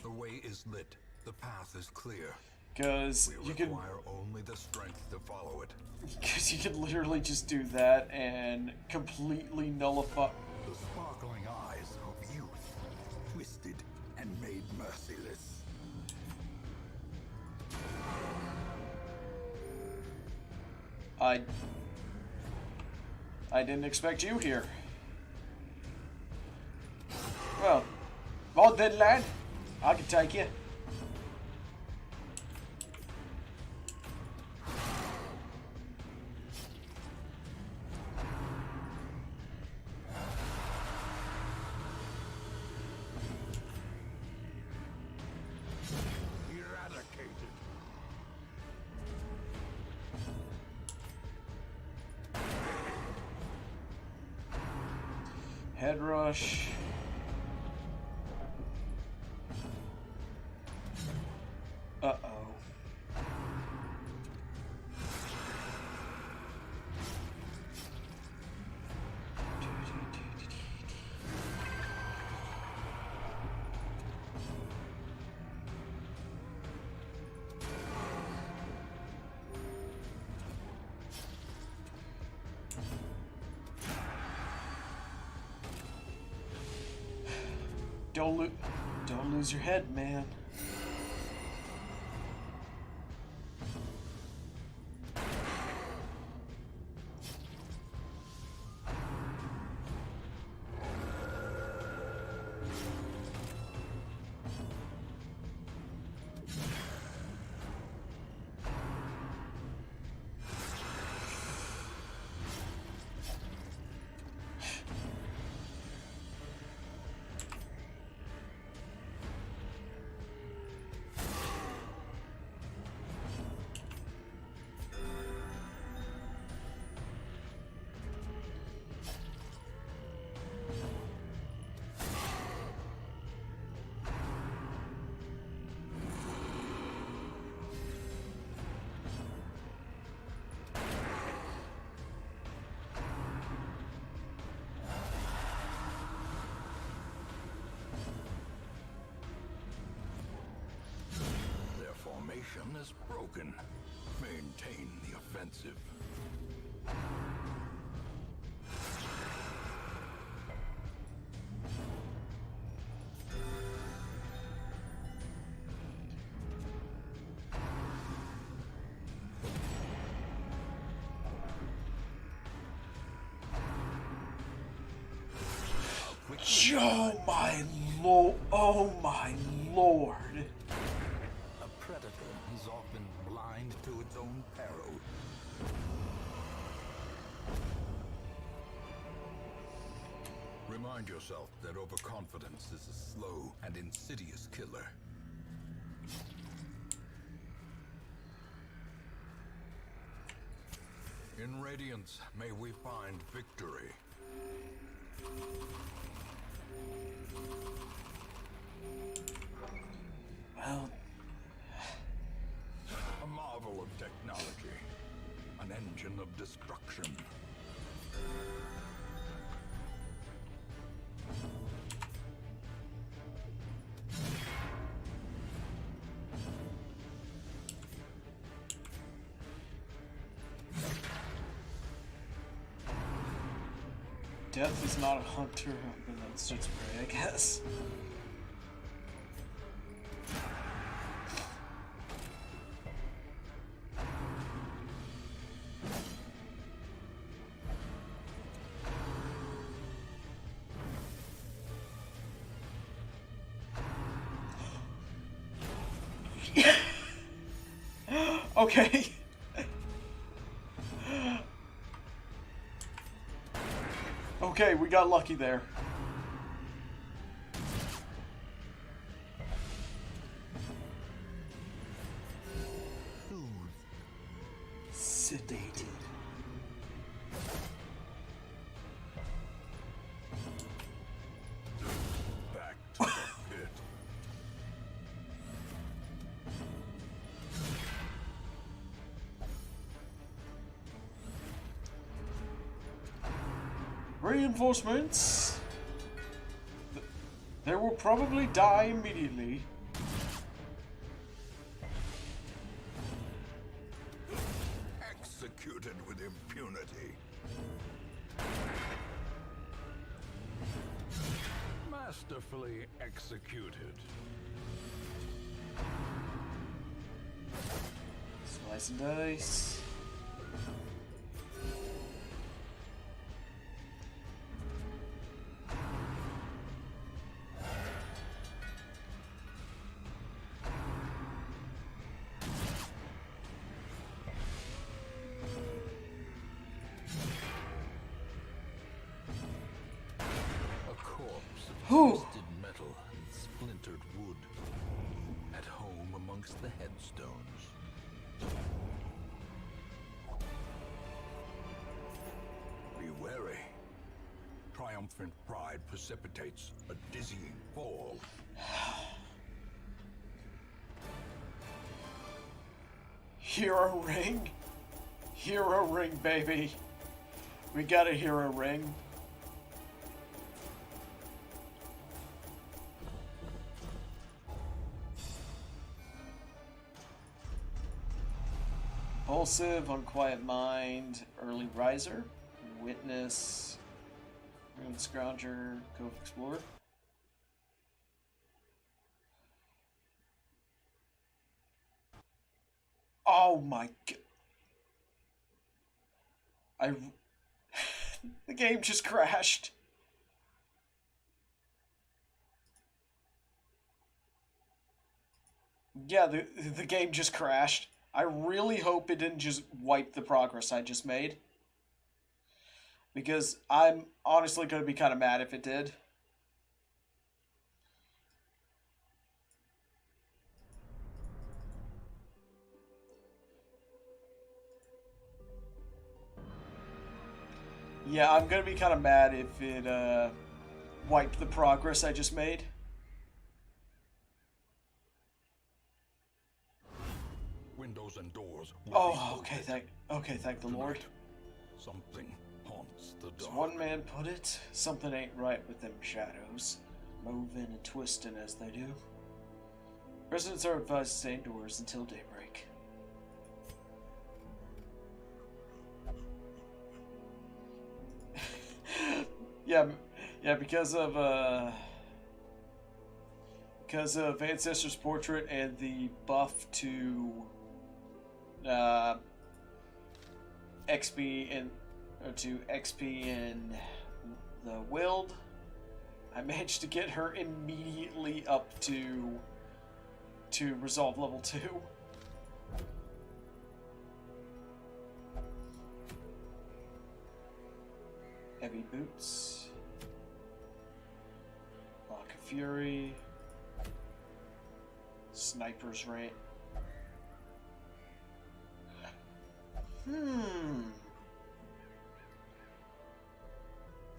The way is lit. The path is clear. Because We require only the strength to follow it. Because you could literally just do that and completely nullify. The sparkling eyes of youth, twisted and made merciless. I didn't expect you here. Well, then, lad, I can take you. Eradicated. Head rush. Uh-oh. Don't lose your head, man. Formation is broken. Maintain the offensive. Oh my lord. A predator is often blind to its own peril. Remind yourself that overconfidence is a slow and insidious killer. In Radiance, may we find victory. Well, A marvel of technology. An engine of destruction. Death is not a hunter, but that's just prey, I guess. Okay. Okay, we got lucky there. Sedated. Back to the pit. Reinforcements. They will probably die immediately. Executed with impunity. Masterfully executed. Slice and dice. Twisted metal and splintered wood. At home amongst the headstones. Be wary. Triumphant pride precipitates a dizzying fall. Hero ring. Hero ring, baby. We got a hero ring. Impulsive, Unquiet Mind, Early Riser, Witness, Rune Scrounger, Cove Explorer. Oh my god. The game just crashed. Yeah, the game just crashed. I really hope it didn't just wipe the progress I just made. Because I'm honestly going to be kind of mad if it did. Yeah, I'm going to be kind of mad if it wiped the progress I just made. Windows and doors. Oh, okay, thank the Lord. Something haunts the dark. As one man put it, something ain't right with them shadows, moving and twisting as they do. Residents are advised to stay indoors until daybreak. yeah, because of Ancestor's Portrait and the buff to XP and the Wild, I managed to get her immediately up to resolve level 2. Heavy Boots, Lock of Fury, Sniper's Rate.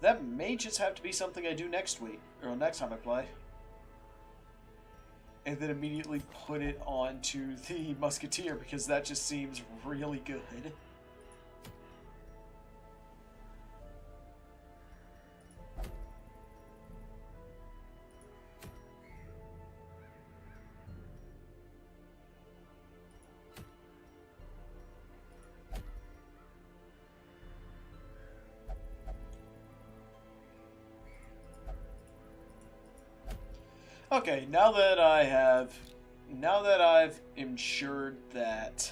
That may just have to be something I do next week, or next time I play. and then immediately put it onto the Musketeer, because that just seems really good. Okay, now that I've ensured that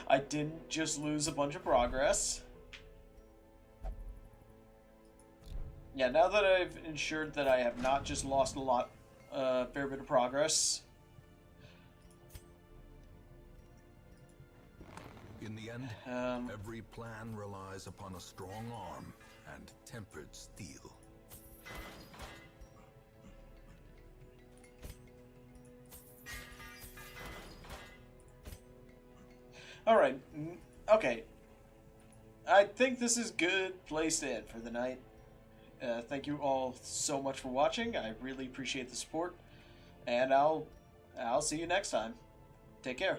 I didn't just lose a bunch of progress. Yeah, now that I've ensured that I have not just lost fair bit of progress. In the end, every plan relies upon a strong arm and tempered steel. Alright, okay. I think this is good place to end for the night. Thank you all so much for watching. I really appreciate the support. And I'll see you next time. Take care.